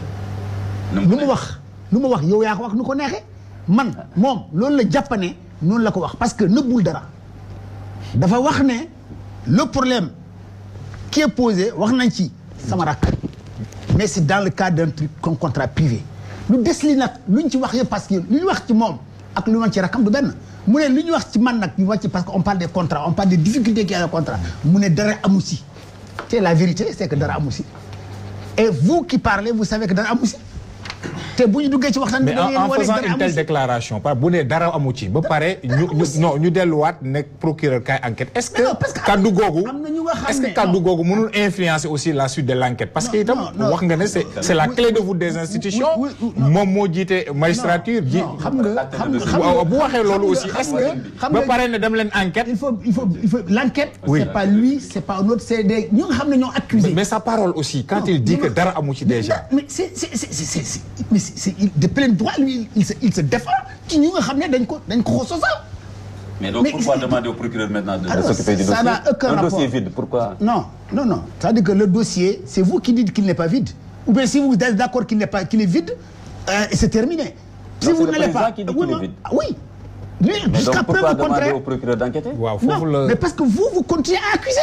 lu mu wax lu ma wax yow yaa ko wax nu ko neexee man moom loolu la jàpp ne noonu la ko wax parce que nëbbul dara dafa wax ne le problème qui est posé wax nañ ci sama rakk mais c'est dans le cadre d'un truc comme contrat privé lu des li nag luñ ci wax yëpp parce que lu ñu wax ci moom ak lu ñu wax ci rakkam du benn mu ne lu ñu wax ci man nag ñu wax ci parce que on parle des contrats on parle des difficultés qu'il y a dans le contrat mu ne dara amu si te la vérité c'est que dara amu si et vous qui parlez vous savez que dara amu si te bu ñu duggee ci waxtaan mais en faisant une telle déclaration par bu ne dara amu ci ba pare ñu delluwaat nekk procureur kay enquête est-ce que kaddu googu est-ce que kaddu googu mënul influencer aussi la suite de l'enquête parce que itam wax nga ne c'est la clé de voûte des institutions moom moo jiite magistrature ji xam nga bu waxee loolu aussi est-ce que ba pare ne dem leen enquête il faut l'enquête c'est pas lui c'est pas un autre c'est des ñu nga xam ne ñoo accusé mais sa parole aussi quand il dit que dara amu ci déjà mais c'est de plein droit lui il se défend ci ñu nga xam ne dañ ko sosal. mais donc pourquoi demander au procureur maintenant de s'occuper du dossier? Ça n'a aucun rapport. Un dossier vide, pourquoi? Non. C'est-à-dire que le dossier, c'est vous qui dites qu'il n'est pas vide. Ou bien si vous êtes d'accord qu'il est vide, c'est terminé. Si non, vous n'allez pas, qui dit qu'il est vide. Oui. Lui, jusqu'à preuve contraire. Demander au procureur d'enquêter? Non, mais parce que vous continuez à accuser.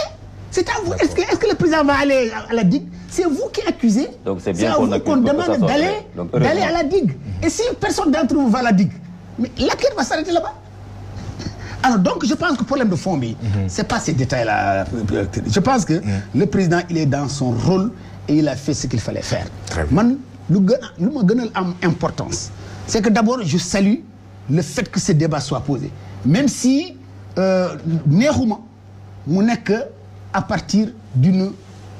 C'est à vous. Est-ce que le président va aller à la digue? C'est vous qui accusez. Donc c'est bien qu'on demande d'aller à la digue. Et si personne d'entre vous va à la digue, mais l'enquête va s'arrêter là-bas. Alors donc je pense que le problème de fond c'est pas ces détails-là. Je pense que le président il est dans son rôle et il a fait ce qu'il fallait faire. Man lu ma gënal am importance c'est que d'abord je salue le fait que ce débat soit posé même si neexuma mu nekk à partir d'une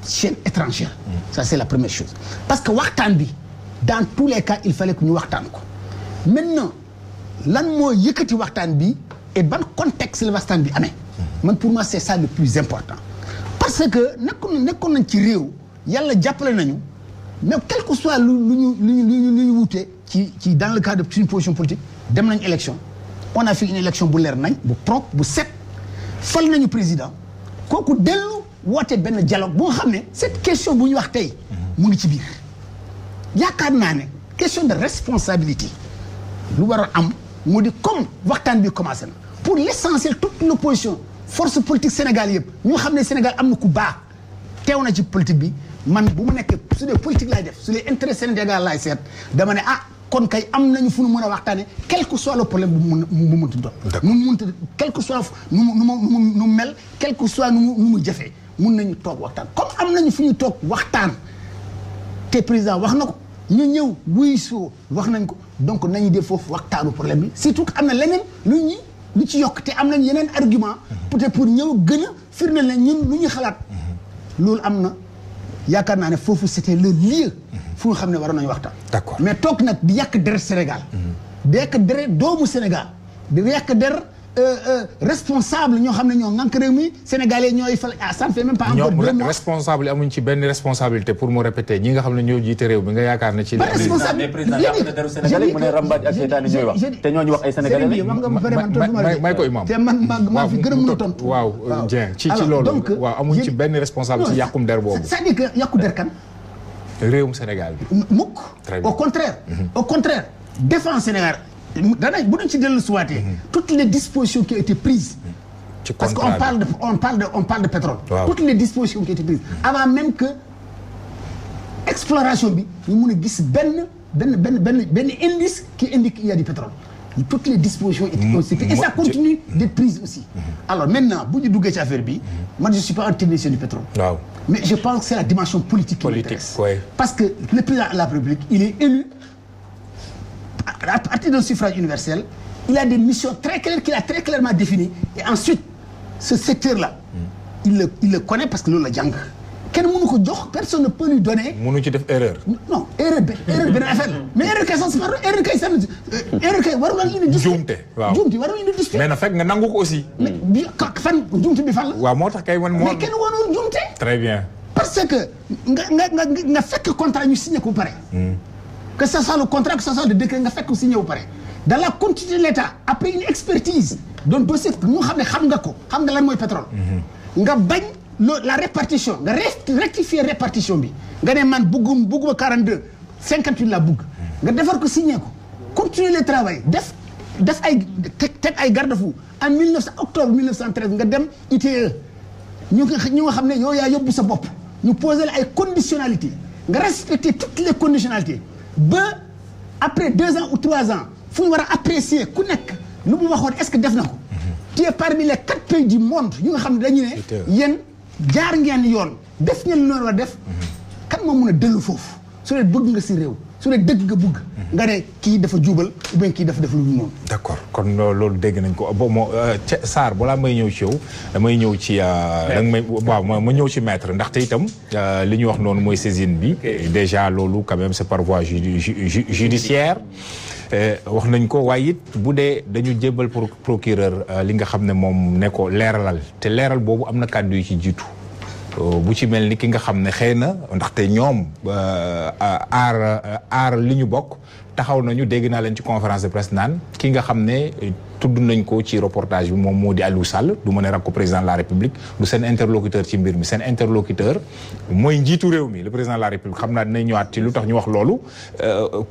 chaîne étrangère. Ça c'est la première chose. Parce que waxtaan bi dans tous les cas il fallait que ñu waxtaan ko. Maintenant lan moo yëkkati waxtaan bi et ban contexte la waxtaan bi amee. Man pour moi c'est ça le plus important. Parce que nekkoon nañ ci réew yàlla jàppale nañu mais quel que soit lu ñu wute ci dans le cadre d'une position politique dem nañ élection on a fait une élection bu leer nañ bu propre bu set fal nañu président kooku dellu woote benn dialogue bu nga xam ne cette question bu ñu wax tey mu ngi ci biir yaakaar naa ne question de responsabilité lu war a am mu di comme waxtaan bi commencé na pour l'essentiel toute l'opposition force politique Sénégal yëpp ñu xam ne Sénégal am na ku baax teew na ci politique bi man bu mu nekkee su dee politique laay def su dee intérêt Sénégal laay seet dama ne kon kay am nañu fu nu mën a waxtaane quel que soit le problème bu mu mënti doon mu mënti quel que soit nu mel quel que soit nu mu jafee mun nañu toog waxtaan comme am nañu fu ñu toog waxtaan te président wax na ko ñu ñëw wuy soo wax nañ ko donc nañu def foofu waxtaanu problème bi surtout que am na leneen lu ci yokk te am nañ yeneen argument peut-être pour ñëw gën a firndeel ne ñun lu ñu xalaat loolu am na yaakaar naa ne foofu c'était le lieu fu nga xam ne waroon nañu waxtaan. D'accord. Mais toog nag di yàq der Sénégal. di yàq der doomu Sénégal. di yàq der responsable ñoo xam ne ñoo ŋànk réew mi Sénégalais ñooy fal ça ne fait même pas encore 2 mois. responsable amuñ ci benn responsabilité pour mu répéter ñi nga xam ne ñoo jiite réew mi nga yaakaar ne ci. ba responsable mais président yàq na deru Sénégalais mu ne rambaaj ak seytaane ñooy wax te ñooñu wax ay Sénégalais lañ. may ko imam te man maa fi gën a mën a tontu. waaw Dieng ci loolu. waaw amuñ ci benn responsable ci yàqum der boobu. c'est-à-dire que yàqu der kan. réewum Sénégal bi. mukk au contraire défense Sénégal daanaka bu doon ci dellu suwaatee toutes les dispositions qui ont été prises parce qu'on parle de pétrole. Wow. Toutes les dispositions qui ont été prises avant même que exploration bi ñu mun a gis benn indice qui indique qu'il y a du pétrole. Toutes les dispositions ont été prises et ça continue d'être prise aussi. Alors maintenant bu ñu duggee ci affaire bi man je suis pas un technicien du pétrole. Waaw. Mais je pense que c'est la dimension politique qui m'intéresse. Parce que le président de la République il est élu à partir d'un suffrage universel, il a des missions très claires qu'il a très clairement définies. Et ensuite, ce secteur-là, il le connaît parce que loolu la jàng. Kenn mënu ko jox, personne ne peut lui donner. Mënu ci def erreur. Non, erreur benn affaire la. Mais erreur kay sans erreur kay waru la indi dispute. Juumte waaw. Juumte waru indi dispute. Mais na fekk nga nangu ko aussi. Mais bi fan juumte bi fan la. waaw moo tax kay man moo. Mais kenn warul juumte. Très bien. Parce que nga fekk contrat ñu signé ko pare. Que ce soit le contrat, que ce soit le décret nga fekk signé wu pare dans la continuité de l'État après une expertise donc dossier ñu xam ne xam nga lan mooy pétrole nga bañ la répartition nga rectifier répartition bi nga ne man bugguma 42 58 la bugg nga defar ko signé ko continuer le travail def ay teg ay garde-fou en octobre 1913 nga dem ITE ñu nga xam ne yow yaa yóbbu sa bopp ñu poser la ay conditionnalités nga respecter toutes les conditionnalités ba après 2 ans ou 3 ans fu ñu war a apprécier ku nekk lu mu waxoon est-ce que def na ko. tu es parmi les 4 pays du monde yu nga xam ne dañu ne yéen jaar ngeen yoon def ngeen lu war a def kan moo mun a dellu foofu su dee bëgg nga si réew su dee dëgg nga bëgg nga ne kii dafa jubal ou bien kii dafa def lu noonu. d'accord kon loolu dégg nañ ko bon moo Sarr balaa may ñëw ci yow damay ñëw ci waaw ma ñëw ci maître ndaxte itam li ñu wax noonu mooy saisine bi déjà loolu quand même c'est par voie judiciaire wax nañ ko waaye it bu dee dañu jébbal procureur li nga xam ne moom ne ko leeralal te leeral boobu am na kàddu yu ci jiitu bu ci mel ni ki nga xam ne xëy na ndaxte ñoom aar li ñu bokk taxaw nañu dégg naa leen ci conférence de presse naan ki nga xam ne tudd nañ ko ci reportage bi moom moo di Aliou Sall du ma ne rak ko président de la République du seen interlocuteur ci mbir mi seen interlocuteur mooy njiitu réew mi le président de la République xam naa dinañ ñëwaat ci lu tax ñu wax loolu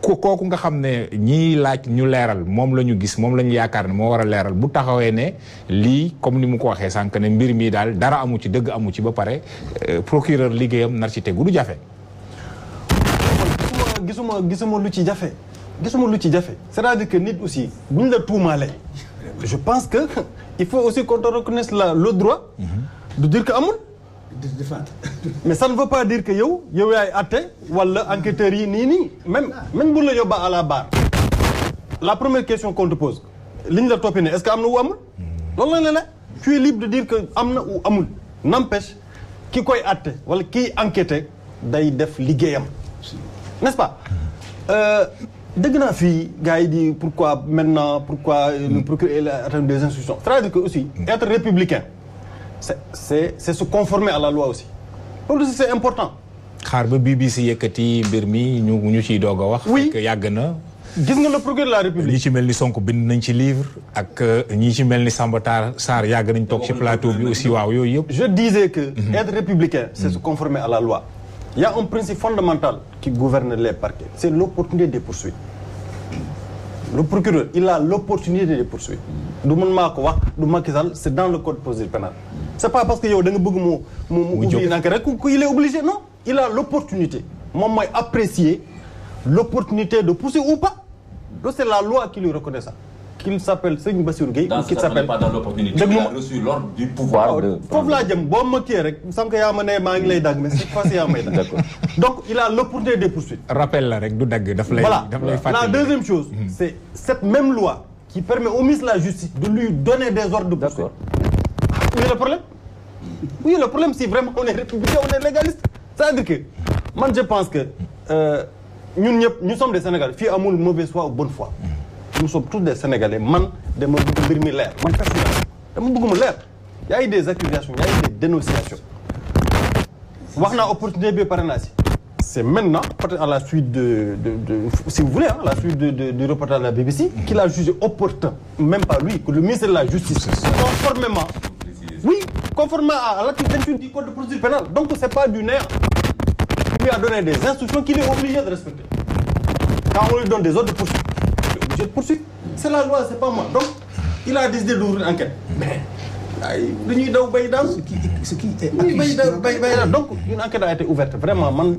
kooku nga xam ne ñiy laaj ñu leeral moom la ñu gis moom la ñu yaakaar ne moo war a leeral bu taxawee ne lii comme ni mu ko waxee sànq ne mbir mi daal dara amu ci dëgg amu ci ba pare procureur liggéeyam nar ci tegu du jafe. gisuma lu ci jafe. gisuma lu ci jafe c'est-à-dire que nit aussi bu ñu la tuumaalee je pense que il faut aussi qu'on te reconnaisse le droit de dire que amul mais ça ne veut pas dire que yow yaay atte wala enquêteurs yi nii même bu la yóbba à la barre la première question qu'on te pose li ñu la toppee ne est-ce que am na ou amul loolu la ne tu es libre de dire que am na ou amul n'empêche ki koy atte wala kiy enquêter day def liggéeyam n'est-ce pas dëgg naa fii gars yi di pourquoi le procureur attend des instructions c'est-à-dire que aussi être républicain c'est se conformer à la loi aussi loolu aussi c'est important. xaar ba BBC yëkkati mbir mi ñu ciy doog a wax. oui yàgg na. gis nga le procureur de la République. ñi ci mel ni Sonko bind nañ ci livre ak ñi ci mel ni Samba Sarr yàgg nañ toog ci plateau bi aussi waaw yooyu yëpp. je disais que être républicain c'est se conformer à la loi. Il y a un principe fondamental qui gouverne les parquets, c'est l'opportunité des poursuites. Le procureur, il a l'opportunité des poursuites. Du Macky Sall, c'est dans le code de procédure pénale. C'est pas parce que yow da nga bëgg mu ubbi une enquête qu'il est obligé, non. Il a l'opportunité. Moi, apprécier l'opportunité de poursuivre ou pas. Donc c'est la loi qui lui reconnaît ça. Qu'il s'appelle Serigne Bassirou Gueye ou qu'il s'appelle pas dans l'opportunité. Il a reçu l'ordre du pouvoir de. Foofu laa jëm boo ma kii rek sànq yaa ma ne maa ngi lay dagg mais cette fois-ci yaa may dagg. D'accord. Donc il a l'opportunité des poursuites. Rappel la rek du dagg daf lay. Voilà. fàttali. La deuxième chose, c'est cette même loi qui permet au ministre de la Justice de lui donner des ordres de poursuite. D'accord. Où est le problème? Oui, le problème si vraiment on est républicain, on est légaliste. C'est-à-dire que man je pense que ñun ñëpp ñu sommes des Sénégalais fii amul mauvaise foi ou bonne foi. Nous sommes tous des Sénégalais man dama bëgg mbir mi leer man personnellement dama bëgg mu leer y a eu des accusations y a eu des dénonciations wax naa opportunité bi pare naa si c'est maintenant peut-être à la suite de si vous voulez à la suite du reportage de la BBC qu'il a jugé opportun même pas lui que le ministre de la Justice conformément à l'article 28 du code de procédure pénale donc c'est pas du néant il lui a donné des instructions qu'il est obligé de respecter quand on lui donne des ordres de poursuite de poursuite c'est la loi c'est pas moi donc il a décidé d'ouvrir une enquête mais ay dañuy daw bay daal ce qui est bay daal donc une enquête a été ouverte vraiment man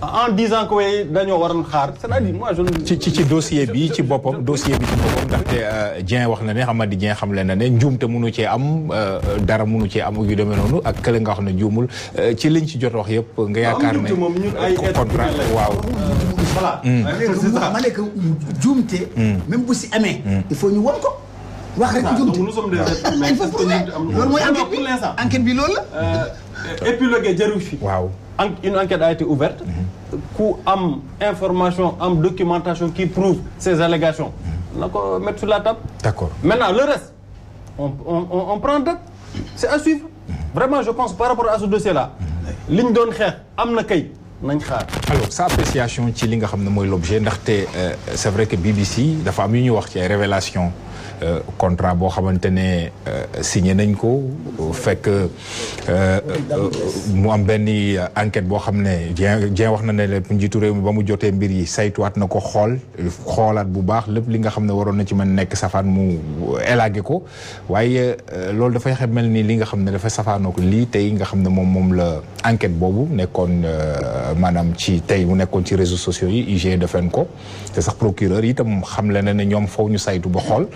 en disant que way dañoo waroon xaar c'est-à-dire moi je ci dossier bi ci boppam ndaxte Dieng wax na ne Hamady Dieng xam leen na ne njuumte mënu cee am dara mënu cee am yu demee noonu ak kële nga wax ne juumul ci liñ ci jot wax yëpp nga yaakaar ne moom ñun ay contrat waaw voilà ma ne que juumte même bu si amee il faut ñu won ko wax rek juumte nous sommes des mais loolu mooy enquête bi loolu la épilogué jarul fi waaw une enquête a été ouverte ku am information am documentation qui prouve ces allégations na ko mettre sur la table. D'accord. Maintenant le reste on prend date c'est à suivre vraiment je pense par rapport à ce dossier là li ñu doon xeex am na kay nañ xaar. alors sa appréciation ci li nga xam ne mooy l'objet ndaxte c'est vrai que BBC dafa am yu ñu wax ci ay révélations contrat boo xamante ne signé nañ ko fekk mu am benn enquête boo xam ne Dieng wax na ne njiitu réew mi ba mu jotee mbir yi saytuwaat na ko xoolaat bu baax lépp li nga xam ne waroon na ci mën nekk safaan mu élagué ko waaye loolu dafay xam mel ni li nga xam ne dafa safaanoo ko lii tey nga xam ne moom la enquête boobu nekkoon maanaam ci tey mu nekkoon ci réseaux sociaux yi IGE defen ko te sax procureur itam xam le ne ñoom faw ñu saytu ba xool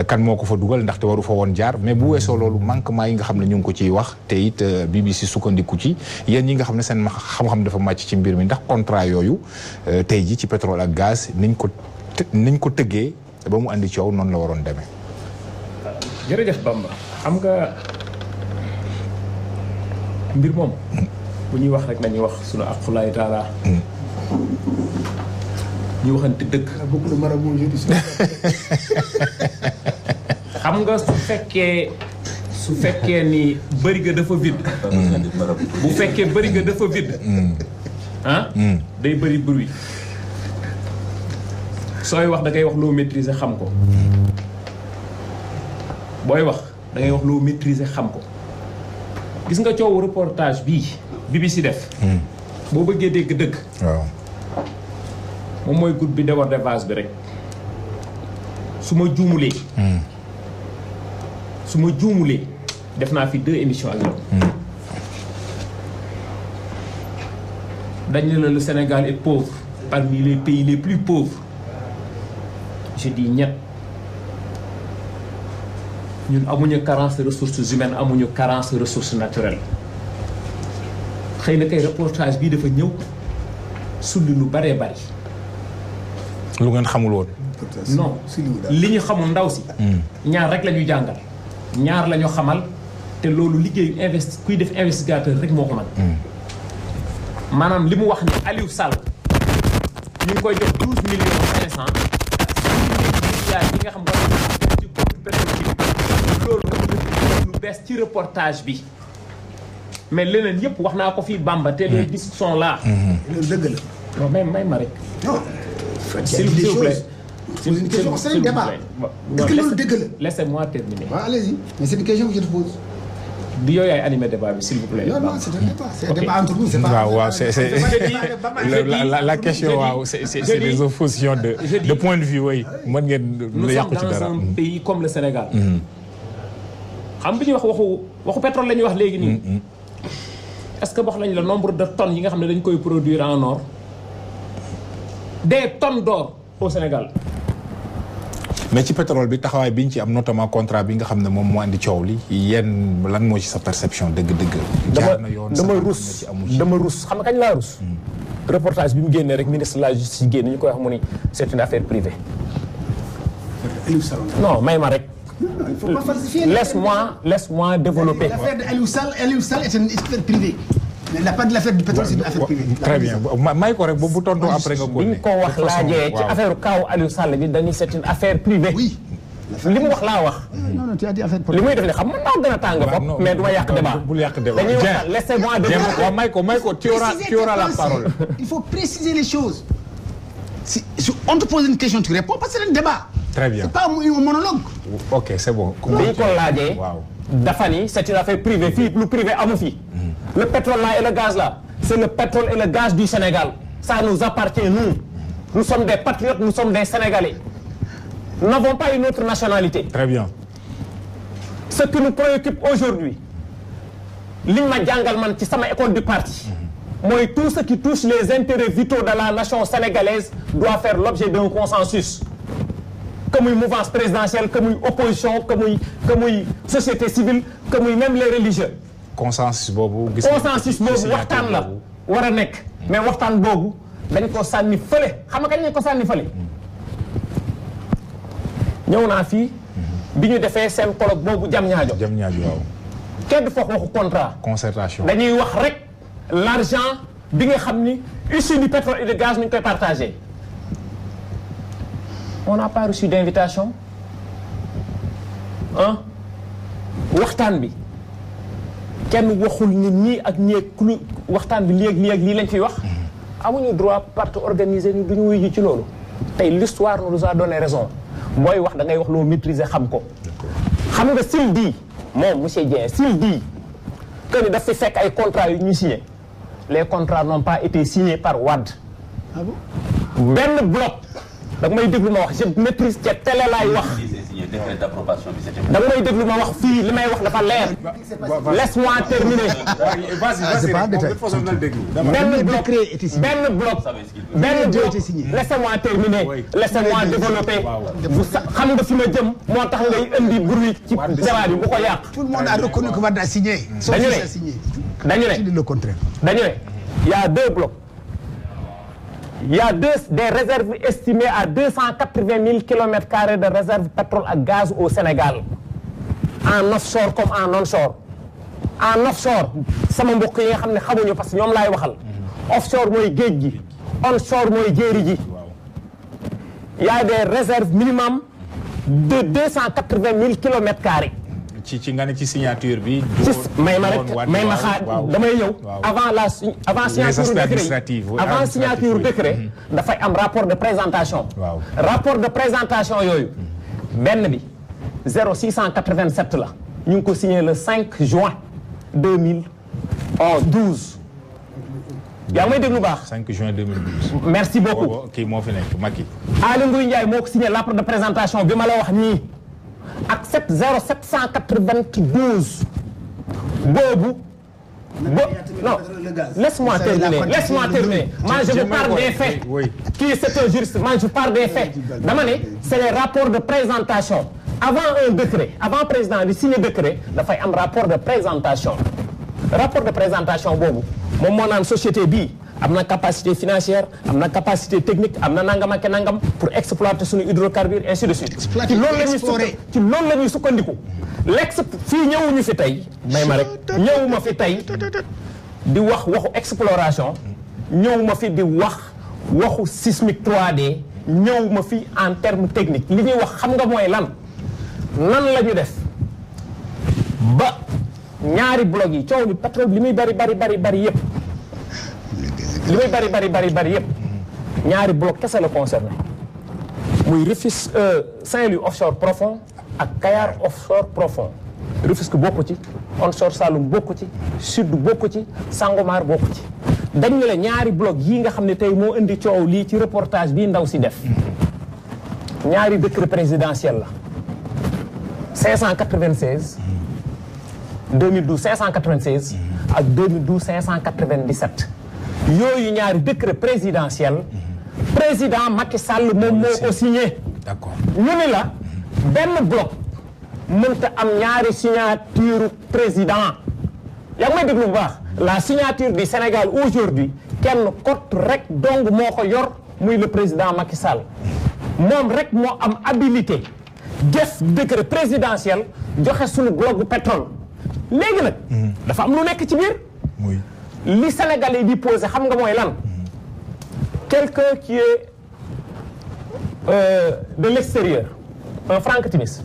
kan moo ko fa dugal ndaxte waru fa woon jaar mais bu weesoo loolu manquement yi nga xam ne ñu ngi ko ciy wax te it BBC sukkandiku ci yéen ñi nga xam ne seen xam-xam dafa màcc ci mbir mi ndax contrat yooyu tey ji ci pétrole ak gaz niñ ko tëggee ba mu andi coow noonu la waroon demee. jërëjëf Bamba xam nga mbir moom bu ñuy wax rek nañuy wax sunu aqulaay taala ñu waxante dëgg. xam nga su fekkee ni bërigo dafa vide. bu fekkee bërigo dafa vide. day bëri bruit. sooy wax da ngay wax loo maîtriser xam ko. booy wax da ngay wax loo maîtriser xam ko. gis nga coowu reportage bii BBC def. boo bëggee dégg dëgg. waaw. moom mooy goutte bi déborder vase bi rek. su ma juumulee. def naa fi 2 émissions ak yow. dañ ne la le Sénégal est pauvre parmi les pays les plus pauvres. je dis ñett ñun amuñu carence de ressources humaines amuñu carence de ressources naturelles. xëy na kay reportage bii dafa ñëw sulli lu baree bari. lu ngeen xamul woon. non li ñu xamul ndaw si. ñaar rek la ñu jàngal. ñaar la ñu xamal te loolu liggéeyu kuy def investigateur rek moo ko mën. maanaam li mu wax ne Aliou Sall ñu ngi koy jox 12,5 millions ak 6 milliards yi nga xam nga ci compte pétrolier loolu lu bees ci reportage bi mais leneen yëpp wax naa ko fii Bamba te les discussions là. loolu dëgg la. non may ma rek. non. s'il vous plaît. C'est une question, c'est un débat. Est-ce que loolu dëgg la. Laissez-moi terminer. waaw allez-y mais c'est une question que je te pose. di yow yaay animé débat bi s'il vous plaît. non non c'est un débat. C'est un débat entre nous. C'est pas. waaw c'est la question waaw c'est des oppositions de point de vue oui mën ngeen. nous sommes dans un pays comme le Sénégal. xam bi ñuy wax waxu pétrole la ñuy wax léegi nii. est-ce que wax nañ le nombre de tonnes yi nga xam ne dañ koy produire en or. des tonnes d'or au Sénégal. mais ci pétrole bi taxawaay bi ñu ci am notamment contrat bi nga xam ne moom moo andi coow li yéen lan moo ci sa perception dëgg-dëgg. jaar na yoon dama rus xam nga kañ laa rus. reportage bi mu génnee rek ministre de la justice génn ñu koy wax mu ni c'est une affaire privée. non may ma rek. il faut pas falsifier. laisse-moi développer. L'affaire d'Aliou Sall est une affaire privée. mais la part de l'affaire du pétrole c'est une affaire privée. très bien may ko rek bu tontu après nga. bi ñu ko wax laajee ci affaire kaaw Aliou Sall bi dañuy c'est une affaire privée. oui. li mu wax laa wax. non tu as dit affaire li muy def ne xam nga gën a tàng bopp mais du ma yàq débat. bul yàq débat dañuy wax laissez-moi développer. waaw may ko tu auras la parole. il faut préciser les choses. si on te pose une question tu réponds parce que c'est un débat. très bien c'est pas un monologue. ok c'est bon. bi ñu ko laajee. waaw dafa ni c'est une affaire privée fii lu privé amu fi. le pétrole là et le gaz là c'est le pétrole et le gaz du Sénégal ça nous appartient nous sommes des patriotes nous sommes des Sénégalais nous n'avons pas une autre nationalité. très bien. ce qui nous préoccupe aujourd'hui li ma jàngal man ci sama école du parti mooy tout ce qui touche les intérêts vitaux de la nation sénégalaise doit faire l'objet d'un consensus que muy mouvance présidentielle que muy opposition que muy société civile que muy même les religieux. consensus boobu. consensus boobu waxtaan la war a nekk. mais waxtaan boobu dañ ko sànni fële xam nga kañ lañ ko sànni fële. ñëw naa fii. bi ñu defee seen colloque boobu jam ñaajo waaw. kenn du fa waxu contrat. concertation dañuy wax rek l'argent bi nga xam ni issu du pétrole et du gaz ñu koy partagé. on n'a pas reçu d'invitation waxtaan bi. kenn waxul ni ñii ak ñii ak waxtaan bi lii ak lii lañ fiy wax. amuñu droit partie organisée ni duñu wuyu ji ci loolu. tey l'histoire nous a donné raison booy wax da ngay wax loo maîtriser xam ko. xam nga s'il dit moom monsieur Dieng s'il dit que ni daf fi fekk ay contrats yu ñu signé les contrats n'ont pas été signés par Wade. ah bon benn bloc da nga may déglu ma wax je maîtrise ca télé laay wax. da nga may déglu ma wax fii li may wax dafa leer. laisse-moi terminer. benn bloc laissez-moi terminer. laissez-moi développer. xam nga fi ma jëm moo tax ngay indi bruit ci jawaar yi bu ko yàq. tout le monde a reconnu que Wade a signé. dañu ne le contraire. dañu ne il y a deux blocs. Il y a des réserves estimées à 280 000 km² de réserves pétrole et gaz au Sénégal. En offshore comme en onshore. En offshore, sama mbokk yi nga xam ne xamuñu parce que ñoom laay waxal. Offshore mooy géej gi. Onshore mooy jéeri ji. Il y a des réserves minimum de 280 000 km². ci nga ne ci signature bi. may ma rek may ma xaar damay ñëw. avant signature décret dafay am rapport de présentation. waaw rapport de présentation yooyu. benn bi 0687 la. ñu ngi ko signé le 5 juin 2012. yaa ngi may déglu baax. 5 juin 2012. merci beaucoup kii moo fi nekk Macky. Aly Ngouille Ndiaye moo ko signé rapport de présentation bi ma la wax nii. ak 0792 boobu. non laisse-moi terminer moi je vous parle des faits. Qui c'est un juriste moi je parle des faits. dama ne c'est les rapports de présentation avant un décret avant président di signer décret dafay am rapport de présentation. rapport de présentation boobu moom moo naan société bii am na capacité financière am na capacité technique am na nangam ak nangam pour exploiter suñu hydrocarbures ainsi de suite. ci loolu la ñuy sukkandiku. fii ñëwuñu fi tey may ma rek ñëwuma fi tey di wax waxu exploration ñëwuma fi di wax waxu sismique 3D ñëwuma fi en terme technique li ñuy wax xam nga mooy lan la ñu def ba ñaari bloc yi coow li pétrole li muy bari yëpp li muy bari yëpp ñaari bloc kese la concerné muy Rufisque Saint-Louis offshore profond ak Kayar offshore profond. Rufisque bokku ci onshore Saloum bokku ci sud bokku ci Sangomar bokku ci dañ ne la ñaari bloc yi nga xam ne tey moo indi coow lii ci reportage bii ndaw si def ñaari décret présidentiel la 596 2012 596 ak 2012 597 yooyu ñaari décret présidentiel président Macky Sall moom moo ko signé. D'accord ñu ni la benn bloc mënta am ñaari signature président yaa ngi may déglu bu baax la signature du Sénégal aujourd'hui kenn kot rek dong moo ko yor muy le président Macky Sall moom rek moo am habilité def décret présidentiel joxe suñu bloc bu pétrole léegi nag dafa am lu nekk ci biir li Sénégalais di posé xam nga mooy lan quelqu'un qui est de l'extérieur un Franck Timis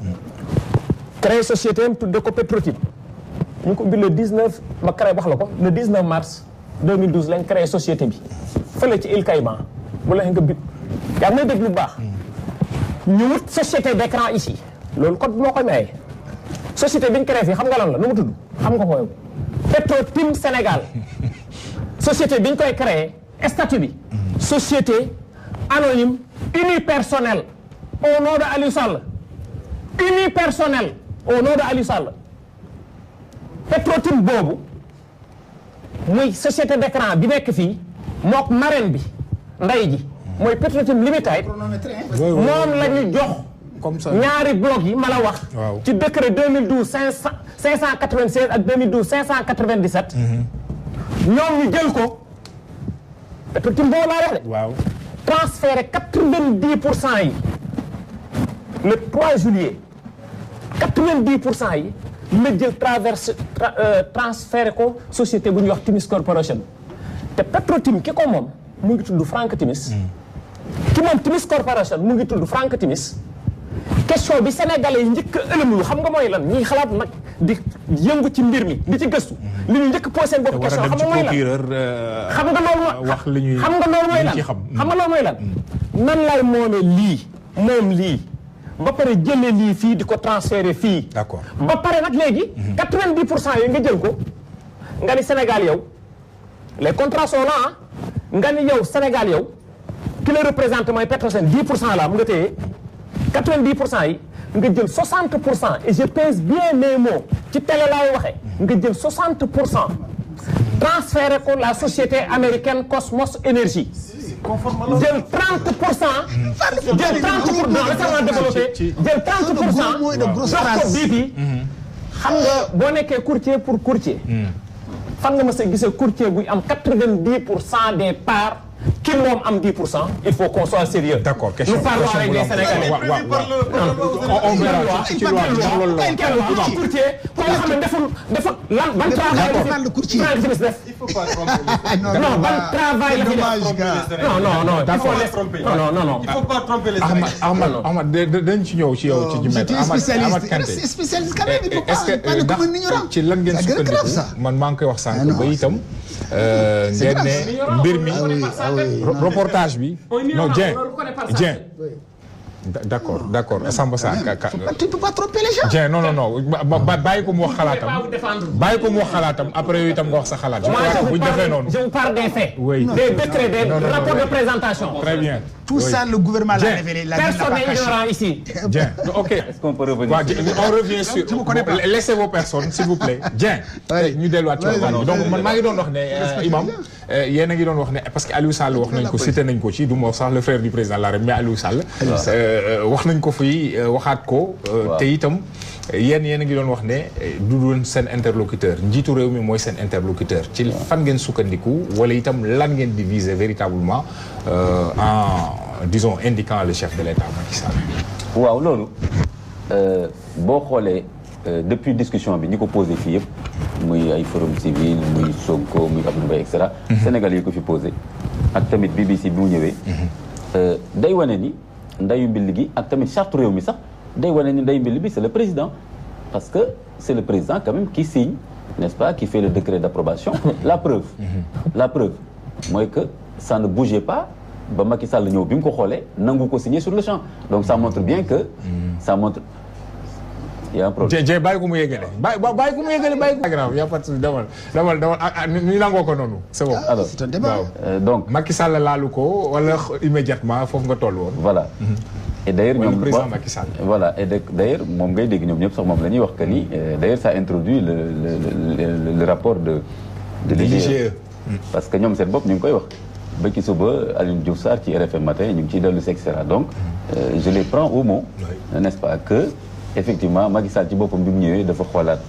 créé société am tudde ko Petrotim ñu ko ubbi le 19 ma créé wax la ko le 19 mars 2012 lañ créé société bi fële ci Île Caïman bu la nga bit yaa ngi may déglu bu baax ñu wut société d'écran ici loolu code moo koy maye société bi ñu créé fii xam nga lan la nu mu tudd xam nga ko Petrotim Sénégal société bi ñu koy créé statut bi société anonyme unipersonnelle au nom de Aliou Sall unipersonnel au nom de Aliou Sall Petrotim boobu muy société d'écran bi nekk fii mook marraine bi nday ji mooy Petrotim Limited moom la ñu jox ñaari bloc yi ma la wax ci décret 2012 596 ak 2012 597 ñoom ñu jël ko Petrotim boobu laa wax de transféré 90% yi le 3 juillet 90% yi la jël transféré ko société bu ñuy wax Timis Corporation te Petrotim ki ko moom mu ngi tudd Franck Timis ki moom Timis Corporation mu ngi tudd Franck Timis question bi sénégalais yi njëkk a ëlëmlu xam nga mooy lan ñuy xalaat nag di yëngu ci mbir mi di ci gëstu li ñu njëkk posé seen bopp question xam nga mooy lan xam nga loolu mooy lan nan lay moome lii moom lii ba pare jëlee lii fii di ko transférer fii. D'accord. ba pare nag léegi. 90% yooyu nga jël ko nga ni Sénégal yow les contrats sont là ah nga ni yow Sénégal yow ki la représente mooy Petrosen 10% la am nga téye 90% yi nga jël 60% et je pèse bien mes mots ci télé laay waxee nga jël 60% transféré ko la société américaine Cosmos Energy. jël 30%. jël 30% récemment développé jël 30%. jox ko BP. xam nga boo nekkee courtier pour courtier. fan nga mës a gisee courtier buy am 90% des parts ki moom am 10%. il faut qu'on soit sérieux. D'accord, question. Nous parlons avec les Sénégalais. On verra ci loi bi ndax loolu la. courtier koo nga xam ne deful lan ban travail la fi def. non ban travail la fi def. non il faut il faut pas tromper les Sénégalais. Ahmad dañ ci ñëw ci yow ci Jumette. Ahmad Kanté spécialiste quand même il faut pas le comme un ignorant. ci lan ngeen sukkandiku man maa ngi koy wax sànq ba itam ngeen ne mbir mi reportage bi non Dieng d'accord Samba Sarr tu peux pas tromper les gens. Dieng non bàyyi ko mu wax xalaatam après yooyu itam nga wax sa xalaat. je crois que bu ñu defee noonu. je vous parle des faits. oui des décrets des rapports de présentation. très bien. tout ça le gouvernement l'a révélé. Personne n'est ignorant ici. Dieng ok. Est-ce qu'on peut revenir on revient sur laissez vos personnes s'il vous plaît. Dieng ñu delluwaat ci waxtaan bi donc man maa ngi doon wax ne imam yéen a ngi doon wax ne parce que Aliou Sall wax nañ ko cité nañ ko ci du ma wax sax le frère du président de la République mais Aliou Sall. wax nañ ko fii waxaat ko. te itam yéen a ngi doon wax ne du doon seen interlocuteur njiitu réew mi mooy seen interlocuteur ci fan ngeen sukkandiku wala itam lan ngeen di viser véritablement en disons indiquant le chef de l'État Macky Sall. waaw loolu boo xoolee depuis discussion bi ñi ko posé fii yëpp muy ay forum civil muy Sonko muy Abdou Mbaye et cetera. Sénégal yi ko fi posé ak tamit BBC bi mu ñëwee. day wane ni ndayu mbill gi ak tamit charte réew mi sax day wane ni ndayu mbill bi c'est le président parce que c'est le président quand même qui signe n'est-ce pas qui fait le décret d'approbation. la preuve mooy que ça ne bougeait pas ba Macky Sall ñëw bi mu ko xoolee nangu ko signer sur le champ donc ça montre bien que ça montre il y a un problème. Dieng bàyyi ko mu yëgale bàyyi ko mu yëgale bàyyi ko. grave y a pas de souci demal ñu nangoo ko noonu c'est bon. alors c'est un débat. donc Macky Sall laalu ko wala immédiatement foofu nga toll woon. voilà. et d'ailleurs ñoom président Macky Sall. voilà et d'ailleurs moom ngay dégg ñoom ñëpp sax moom la ñuy wax que ni d'ailleurs ça introduit le rapport de l'IGE. parce que ñoom seen bopp ñu ngi koy wax. ba ci suba Alioune Diouf Sarr ci RFM matin ñu ngi ciy dellu si et cetera donc je les prends au mot. n'est-ce pas que effectivement Macky Sall ci boppam bi mu ñëwee dafa xoolaat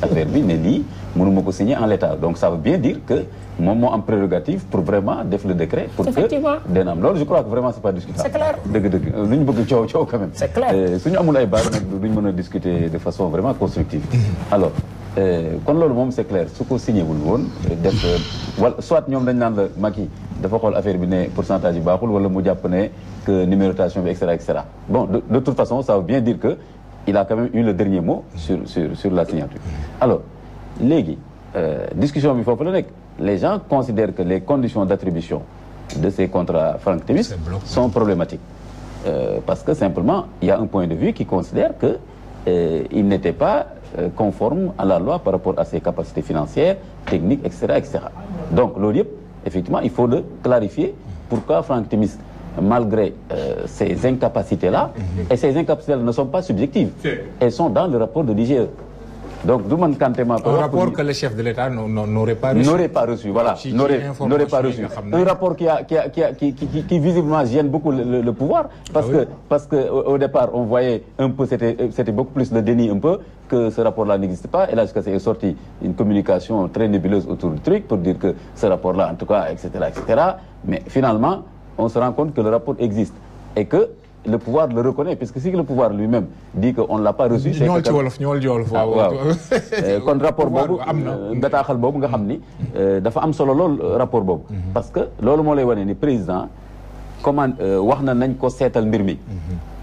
affaire bi ne lii mënuma ko signer en l'état donc ça veut bien dire que moom moo am prérogative pour vraiment def le décret. pour que dina am loolu je crois que vraiment c'est pas discutable. c'est clair dëgg lu ñu bëgg coow quand même. c'est clair suñu amul ay base nag duñ mën a discuter de façon vraiment constructive. alors kon loolu moom c'est clair su ko signé wul woon def wala soit ñoom dañ naan la Macky dafa xool affaire bi ne pourcentage yi baaxul wala mu jàpp ne que numérotation bi et cetera bon de toute façon ça veut bien dire que il a quand même eu le dernier mot sur la signature. alors léegi discussion bi foofu la nekk les gens considèrent que les conditions d'attribution de ces contrats Franck Timis sont problématiques parce que simplement il y a un point de vue qui considère que il n'était pas conforme à la loi par rapport à ses capacités financières techniques et cetera donc loolu yëpp effectivement il faut le clarifier pourquoi Franck Timis malgré ces incapacités-là et ces incapacités-là ne sont pas subjectives elles sont dans le rapport de l'IGE donc du man Kanté ma un rapport que le chef de l'État n'aurait pas reçu voilà n'aurait pas reçu un rapport qui visiblement gêne beaucoup le pouvoir parce que au départ on voyait un peu c'était beaucoup plus de déni un peu que ce rapport-là n'existe pas et là jusqu'à ce qu'il est sorti une communication très nébuleuse autour du truc pour dire que ce rapport-là en tout cas etc mais finalement on se rend compte que le rapport existe et que le pouvoir le reconnaît puisque si le pouvoir lui-même dit que on ne l'a pas reçu. ñëwal ci wolof waaw kon rapport boobu bataaxal boobu nga xam ni dafa am solo lool rapport boobu. parce que loolu moo lay wane ni président comment wax na nañ ko seetal mbir mi.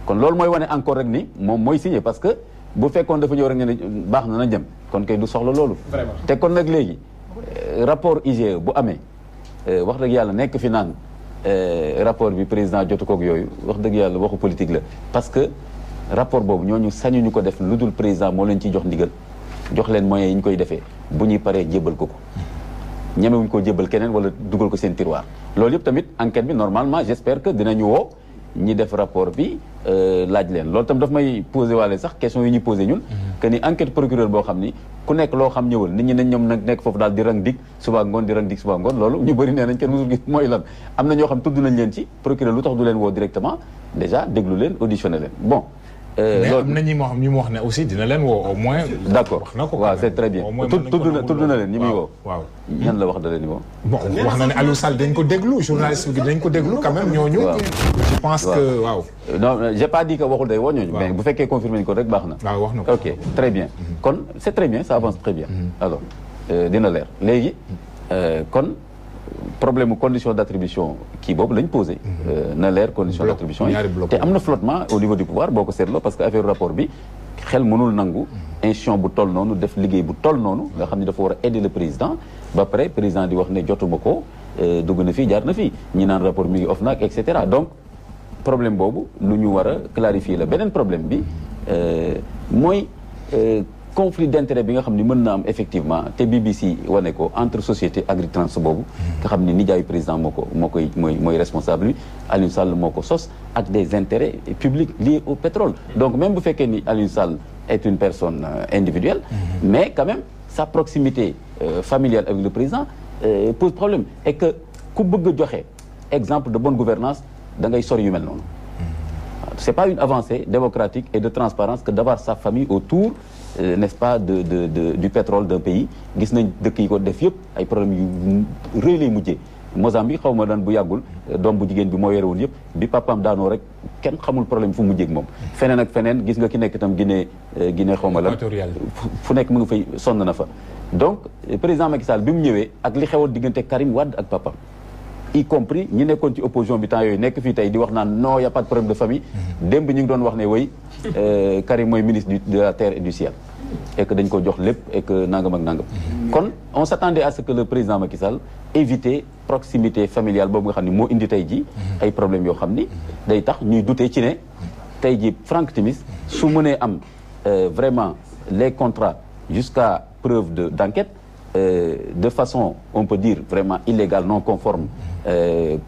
kon loolu mooy wane encore rek ni moom mooy signé parce que bu fekkoon dafa ñëw rek ne baax na nañ dem kon kay du soxla loolu. te kon nag léegi rapport IGE bu amee wax dëgg yàlla nekk fi naan. rapport bi président jotu koog yooyu wax dëgg yàlla waxu politique la parce que rapport boobu ñooñu sañuñu ko def lu dul président moo leen ciy jox ndigal jox leen moyens yi ñu koy defee bu ñuy paree jébbal ko ñemewuñ koo jébbal keneen wala dugal ko seen tiroir loolu yëpp tamit enquête bi normalement j'espère que dinañu woo ñi def rapport bi laaj leen loolu tam daf may posé waale sax question yi ñuy posé ñun que ni enquête procureur boo xam ni ku nekk loo xam ñëwal nit ñi nañ ñoom nag nekk foofu daal di rang dig suba ngoon di rang dig suba ngoon loolu ñu bëri nee nañ kenn musul gis mooy lan am na ñoo xam tudd nañ leen ci procureur lu tax du leen woo directement déjà déglu leen auditionné leen bon mais am na ñi moo xam ñi mu wax ne aussi dina leen woo au moins. d'accord wax na ko waaw c'est très bien tudd na leen ñi muy woo. waaw ñan la wax da leen di woo. bon wax na ne Aliou Sall dañ ko déglu journaliste bi dañ ko déglu quand même ñooñu. je pense que waaw. non j'ai pas dit que waxul day woo ñooñu. mais bu fekkee confirmé ko rek baax na. waaw wax na ko ok très bien. kon c'est très bien ça avance très bien. alors dina leer léegi kon. problème mu condition d'attribution kii boobu lañ posé. na leer condition d'attribution yi te am na flottement au niveau du pouvoir boo ko seetloo parce que affaire rapport bi xel mënul nangu. institution bu toll noonu def liggéey bu toll noonu nga xam ne dafa war a aider le président ba pare président di wax ne jotuma ko dugg na fii jaar na fii ñi naan rapport mi ngi OFNAC et cetera donc problème boobu lu ñu war a clarifier la beneen problème bi mooy. conflit d'intérêt bi nga xam ni mën na am effectivement te BBC wane ko entre société Agritrans boobu nga xam ni nijaayu président mooy responsable bi Aliou Sall moo ko sos ak des intérêts publics liés au pétrole donc même bu fekkee ni Aliou Sall est une personne individuelle mais quand même sa proximité familiale avec le président pose problème et que ku bëgg a joxe exemple de bonne gouvernance da ngay sori yu mel noonu c'est pas une avancée démocratique et de transparence que d'avoir sa famille autour n'est-ce pas du pétrole d'un pays gis nañ dëkk yi ko def yëpp ay problèmes yu rëy lay mujjee Mozambique xaw ma daan bu yàggul doom bu jigéen bi moo yore woon yëpp bi papaam daanoo rek kenn xamul problème fu mujjee ak moom feneen ak feneen gis nga ki nekk itam Guinée xaw ma lan fu nekk mu ngi fay sonn na fa donc président Macky Sall bi mu ñëwee ak li xewoon diggante Karim Wade ak papaam y compris ñi nekkoon ci opposition bi temps yooyu nekk fii tey di wax naan non y a pas de problème de famille démb ñu ngi doon wax ne way Karim mooy ministre de la terre et du ciel et que dañ ko jox lépp et que nangam ak nangam kon on s'attendait à ce que le président Macky Sall éviter proximité familiale boobu nga xam ni moo indi tey ji ay problèmes yoo xam ni day tax ñuy douter ci ne tey ji Franck Timis su mënee am vraiment les contrats jusqu'à preuve d'enquête de façon on peut dire vraiment illégale non conforme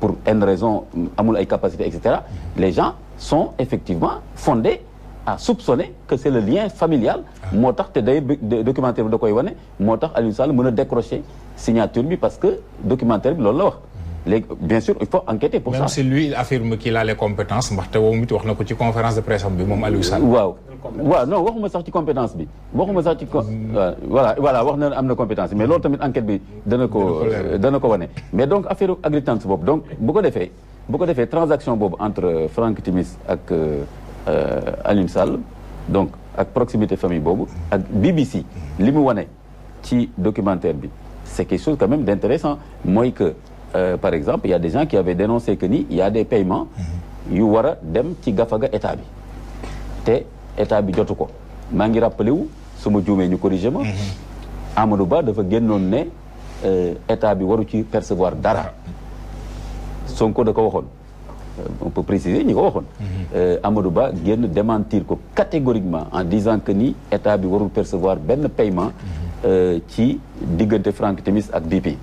pour une raison amul ay capacité et cetera les gens sont effectivement fondés à soupçonner que c'est le lien familial moo tax te day documentaire bi da koy wane moo tax Aliou Sall mën a décrocher signature bi parce que documentaire bi loolu la wax léegi bien sûr il faut enquêter pour ça. même si lui il affirme qu'il a les compétences ndaxte moom it wax na ko ci conférence de presse bi moom Aliou Sall. waaw non waxuma sax ci compétence bi waxuma sax ci voilà wax na am na compétence bi mais loolu tamit enquête bi dana ko wane mais donc affaire Agritrans boobu donc bu ko defee transaction boobu entre Franck Timis ak Aliou Sall donc ak proximité famille boobu ak BBC li mu wane ci documentaire bi c'est quelque chose quand même d'intéressant mooy que par exemple il y a des gens qui avaient dénoncé que ni il y a des paiements yu war a dem ci gafaga état bi te état bi jotu ko maa ngi rappelé wu su ma juumee ñu corrigé ma Amadou Ba dafa génnoon ne état bi waru ci percevoir dara Sonko da ko waxoon on peut préciser ñi ko waxoon Amadou Ba génn démentir ko catégoriquement en disant que ni état bi warul percevoir benn paiement ci diggante Franck Timis ak BP.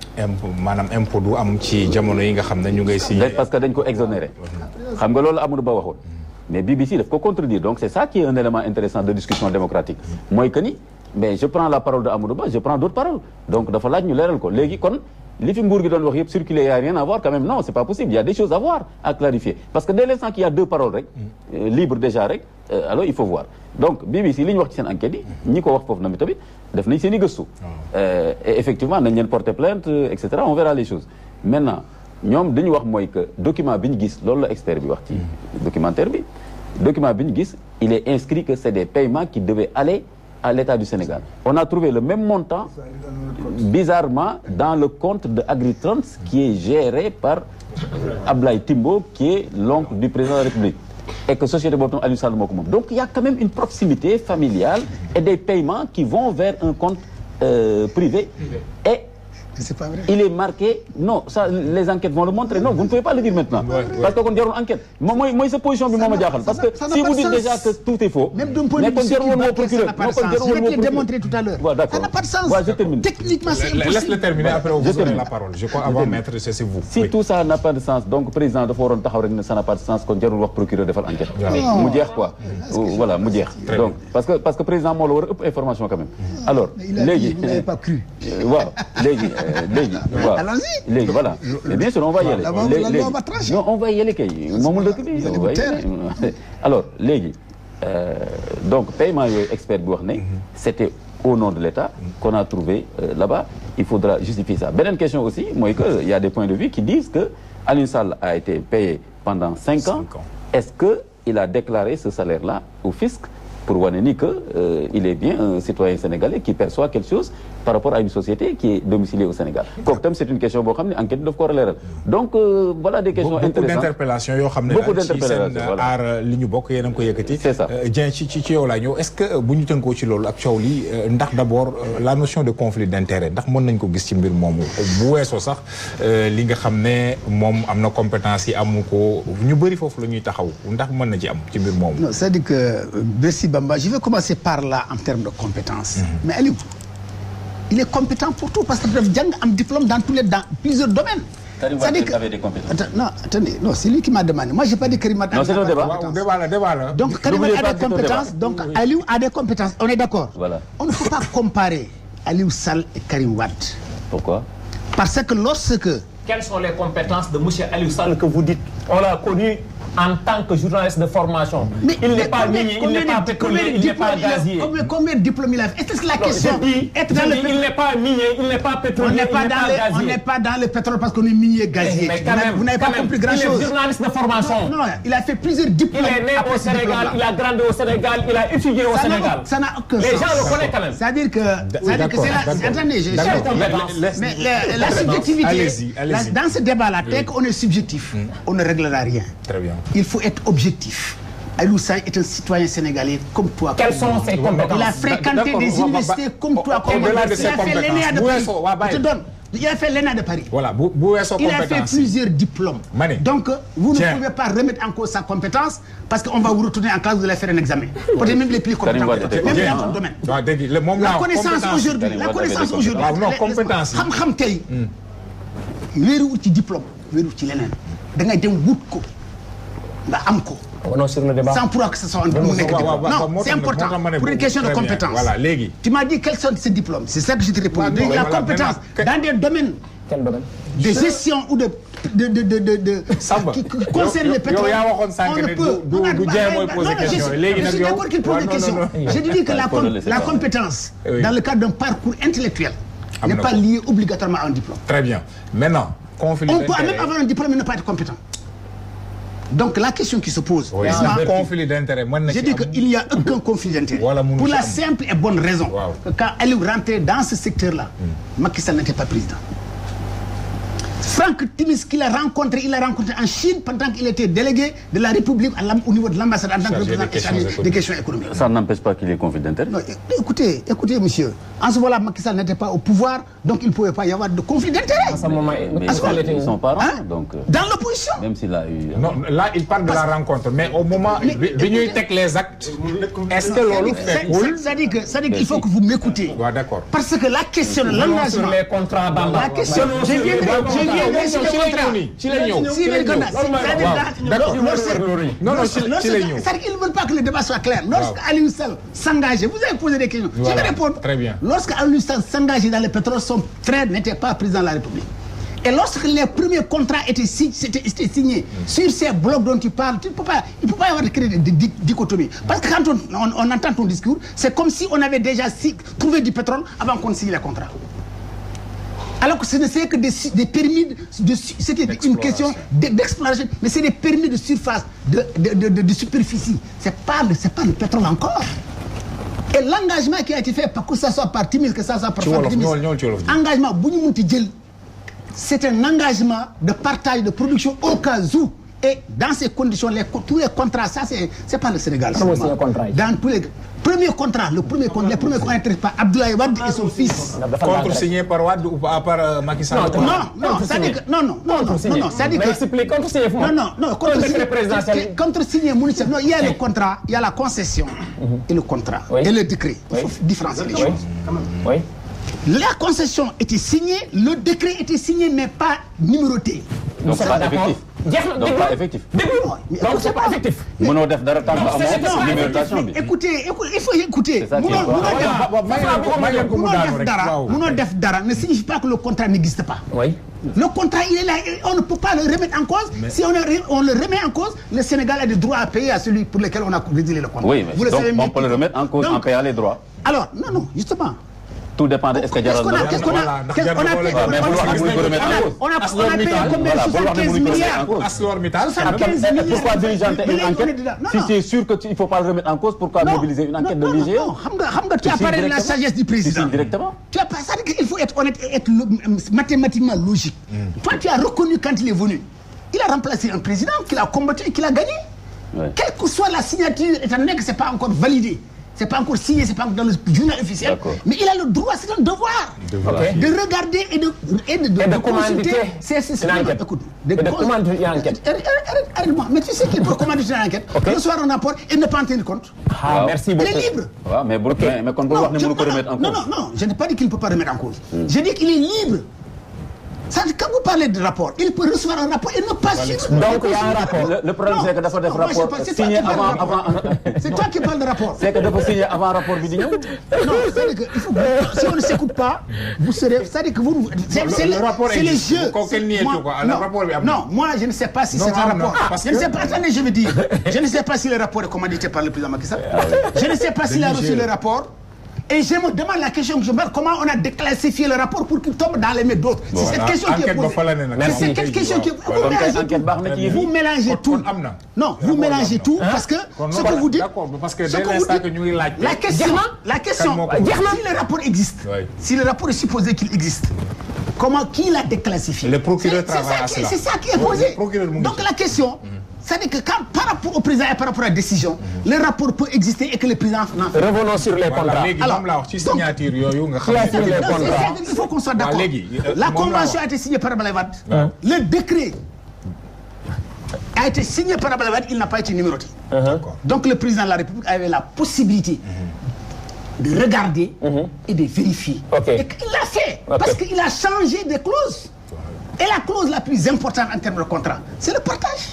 maanaam impôt du am ci jamono yi nga xam ne ñu ngay signé. parce que dañ ko exonéré xam nga loolu Amadou Ba waxoon mais BBC daf ko contredire donc c'est ça qui est un élément intéressant de discussion démocratique mooy que ni mais je prends la parole de Amadou Ba je prends d'autres paroles donc dafa laaj ñu leeral ko léegi kon li fi nguur gi doon wax yëpp circuler y a rien à voir quand même non c'est pas possible il y a des choses à voir à clarifier parce que dès l'instant qu'il y a deux paroles rek libre déjà rek alors il faut voir donc BBC li ñu wax ci seen enquête yi ñi ko wax foofu na mi tamit def nañ seen i gëstu et effectivement nañ leen porter plainte et cetera on verra les choses maintenant ñoom dañu wax mooy que document bi ñu gis loolu la expert bi wax ci documentaire bi document bi ñu gis il est inscrit que c'est des paiements qui devaient aller à l'État du Sénégal. On a trouvé le même montant, bizarrement, dans le compte de Agritrans qui est géré par Ablaye Timbo, qui est l'oncle du président de la République. Et que société boobu Aliou Sall moo ko moom. Donc il y a quand même une proximité familiale et des paiements qui vont vers un compte privé. Et c'est pas vrai. Il est marqué, non, ça, les enquêtes vont le montrer. Non, vous ne pouvez pas le dire maintenant. Parce qu'on dirait une enquête. Moi, cette position, parce que si vous dites déjà que tout est faux, même d'un point de vue ça n'a pas de sens. Je vais te le démontrer tout à l'heure. Ça n'a pas de sens. Techniquement, c'est impossible. Laisse-le terminer, après vous aurez la parole. Je crois avant maître, c'est vous. Si tout ça n'a pas de sens, donc président de Forum Tahaou, ça n'a pas de sens, qu'on dirait le procureur de faire enquête. Moudière quoi. Voilà, Moudière. Donc, parce que président Molo a une information quand même. Alors, vous n'avez pas cru. Allons-y. Voilà. Et bien sûr, on va y aller. Non, on va y aller. Alors, donc, paiement expert Bourné, c'était au nom de l'État qu'on a trouvé là-bas. Il faudra justifier ça. Beneen question aussi, moi, il y a des points de vue qui disent que Aliou Sall a été payé pendant 5 ans. Est-ce qu'il a déclaré ce salaire-là au fisc pour Waneni qu'il est bien un citoyen sénégalais qui perçoit quelque chose par rapport à une société qui est domiciliée au Sénégal. C'est une question qui est enquête de corps. Donc voilà des questions intéressantes. Beaucoup d'interpellations. Beaucoup d'interpellations. C'est ça. Est-ce que vous avez d'abord la notion de conflit d'intérêt? Non, c'est-à-dire que merci Bamba, je vais commencer par là en termes de compétences. Mais Aliou, il est compétent pour tout parce qu'il a un diplôme dans plusieurs domaines. C'est-à-dire qu'il avait des compétences. Non, attendez, non, c'est lui qui m'a demandé. Moi, je n'ai pas dit que Karim Non, c'est le débat. Donc, Karim a des compétences, donc Aliou a des compétences. On est d'accord? Voilà. On ne peut pas comparer Aliou Sall et Karim Wade. Pourquoi? Parce que lorsque... Quelles sont les compétences de M. Aliou Sall que vous dites? On l'a connu en tant que journaliste de formation. Mais il n'est pas minier, il n'est pas pétrolier, il n'est pas gazier. Combien de diplômes il a fait? Est-ce que la question il n'est pas minier, il n'est pas pétrolier, il n'est pas gazier. On n'est pas dans le pétrole parce qu'on est minier et gazier. Vous n'avez pas compris grand-chose. Il est journaliste de formation. Non, il a fait plusieurs diplômes. Il est né au Sénégal, il a grandi au Sénégal, il a étudié au Sénégal. Ça n'a aucun sens. Les gens le connaissent quand même. C'est-à-dire que c'est la... Attendez, j'ai mais la subjectivité... Dans ce débat-là, dès qu'on est subjectif, on ne réglera rien. Très bien. Il faut être objectif. Aliou Sall est un citoyen sénégalais comme toi. Quelles sont ses compétences? Il a fréquenté des universités comme toi. Il a fait l'ENA de Paris. Je te donne. Il a fait l'ENA de Paris. Voilà. Il a fait plusieurs diplômes. Donc, vous ne pouvez pas remettre en cause sa compétence parce qu'on va vous retourner en classe, vous allez faire un examen. Peut-être même les plus compétents. Même dans ton domaine. La connaissance aujourd'hui. Non, compétence. Wéeruwul ci diplôme wéeruwul ci leneen da ngay dem wut ko nga am ko. On sur le débat. Sans pour que ce soit un diplôme. Non, c'est important pour une question de compétence. Voilà, tu m'as dit quels sont ces diplômes. C'est ça que je te réponds. La compétence dans des domaines. Quel domaine? De gestion ou de qui concerne le pétrole. On ne peut. Je suis d'accord qu'il pose des questions. Je dis que la compétence dans le cadre d'un parcours intellectuel n'est pas lié obligatoirement à un diplôme. Très bien. Maintenant, conflit d'intérêt. On peut même avoir un diplôme et ne pas être compétent. Donc la question qui se pose, conflit d'intérêt. Je dis qu'il n'y a aucun conflit d'intérêt. Pour la simple et bonne raison que quand Aliou rentrait dans ce secteur-là, Macky Sall n'était pas président. Franck Timis qu'il a rencontré en Chine pendant qu'il était délégué de la République au niveau de l'ambassade en tant que représentant des questions économiques. Ça n'empêche pas qu'il y ait conflit d'intérêt. Écoutez, monsieur, en ce moment-là, Macky Sall n'était pas au pouvoir, donc il ne pouvait pas y avoir de conflit d'intérêt. À ce moment, ils sont parents, donc... Dans l'opposition. Même s'il a eu... Non, là, il parle de la rencontre, mais au moment où il take les actes, est-ce que l'on fait cool? C'est-à-dire qu'il faut que vous m'écoutez. D'accord. Parce que la question de l'engagement... Sur les contrats, la question... Ils ne veulent pas que le débat soit clair. Lorsque Aliou Sall s'engageait, vous avez posé des questions. Je vais répondre. Très bien. Lorsque Aliou Sall s'engageait dans le pétrole, son frère n'était pas président de la République. Et lorsque les premiers contrats étaient signés sur ces blocs dont tu parles, il ne peut pas y avoir de dichotomie. Parce que quand on entend ton discours, c'est comme si on avait déjà trouvé du pétrole avant qu'on signe les contrats. Alors que ce ne serait que des permis, c'était une question d'exploration, mais c'est des permis de surface, de superficie. Ce n'est pas le pétrole encore. Et l'engagement qui a été fait, que ce soit par Timis, que ce soit par Timis, engagement, c'est un engagement de partage de production au cas où Et dans ces conditions, tous les contrats, ça c'est pas le Sénégal. Dans tous les premiers contrats, les premiers contrats intéressés par Abdoulaye Wade et son fils. Contre-signé par Wade ou par Macky Sall? Non, c'est-à-dire que non, c'est-à-dire que contre-signé. Contre-signé, non, il y a le contrat, il y a la concession et le contrat et le décret. Il faut différencier les choses. Oui. La concession était signée, le décret était signé, mais pas numéroté. Donc c'est pas effectif. Donc pas effectif. Donc c'est pas effectif. Mënoo def dara tant que amoo numérotation bi. Écoutez, il faut écouter. Mënoo def dara ne signifie pas que le contrat n'existe pas. Oui. Le contrat, il est là, on ne peut pas le remettre en cause. Si on le remet en cause, le Sénégal a des droits à payer à celui pour lequel on a résilié le contrat. Oui, mais donc on peut le remettre en cause en payant les droits. Alors, non, justement. Tout dépend de est-ce que jaral na. On a payé combien? 75 milliards. Pourquoi diligenter une enquête? Si c'est sûr qu'il ne faut pas le remettre en cause, pourquoi mobiliser une enquête de l'IGE? Non, tu as parlé de la sagesse du président. Directement. Tu as pas ça, il faut être honnête et être mathématiquement logique. Toi, tu as reconnu quand il est venu. Il a remplacé un président qu'il a combattu et qu'il a gagné. Quelle que soit la signature, étant donné que ce n'est pas encore validé. C'est pas encore signé, c'est pas encore dans le journal officiel. Mais il a le droit, c'est un devoir de regarder et de commanditer l'enquête. De commanditer l'enquête. Arrête-moi, mais tu sais qu'il peut commanditer l'enquête, recevoir un rapport et ne pas en tenir compte. Merci beaucoup. Il est libre. Mais qu'on peut voir ne pas remettre en cause. Non, je n'ai pas dit qu'il ne peut pas remettre en cause. Je dis qu'il est libre. Quand vous parlez de rapport, il peut recevoir un rapport et ne pas suivre. Donc il y a un rapport. Le problème c'est que dafa def rapport signé avant. C'est toi qui parles de rapport. C'est que dafa signé avant rapport bi di ñëw. Non, c'est-à-dire que si on ne s'écoute pas, vous serez. C'est-à-dire que vous. C'est les jeux. Non, moi je ne sais pas si c'est un rapport. Je ne sais pas. Attendez, je veux dire. Je ne sais pas si le rapport est commandité par le président Macky Sall. Je ne sais pas s'il a reçu le rapport. Et je me demande la question que je me pose, comment on a déclassifié le rapport pour qu'il tombe dans les mains d'autres? C'est cette question qui est posée. C'est cette question qui est posée. Vous mélangez tout. Non, vous mélangez tout parce que ce que vous dites. Parce que dès l'instant que nous la question, si le rapport existe, si le rapport est supposé qu'il existe, qui l'a déclassifié? Le procureur travaille à cela. C'est ça qui est posé. Donc la question. C'est-à-dire que quand, par rapport au président et par rapport à la décision, le rapport peut exister et que le président n'en fait pas. Revenons sur les contrats. Alors, il faut qu'on soit d'accord. La convention a été signée par Abdoulaye Wade. Le décret a été signé par Abdoulaye Wade, il n'a pas été numéroté. Donc le président de la République avait la possibilité de regarder et de vérifier. Et il l'a fait parce qu'il a changé de clause. Et la clause la plus importante en termes de contrat, c'est le partage.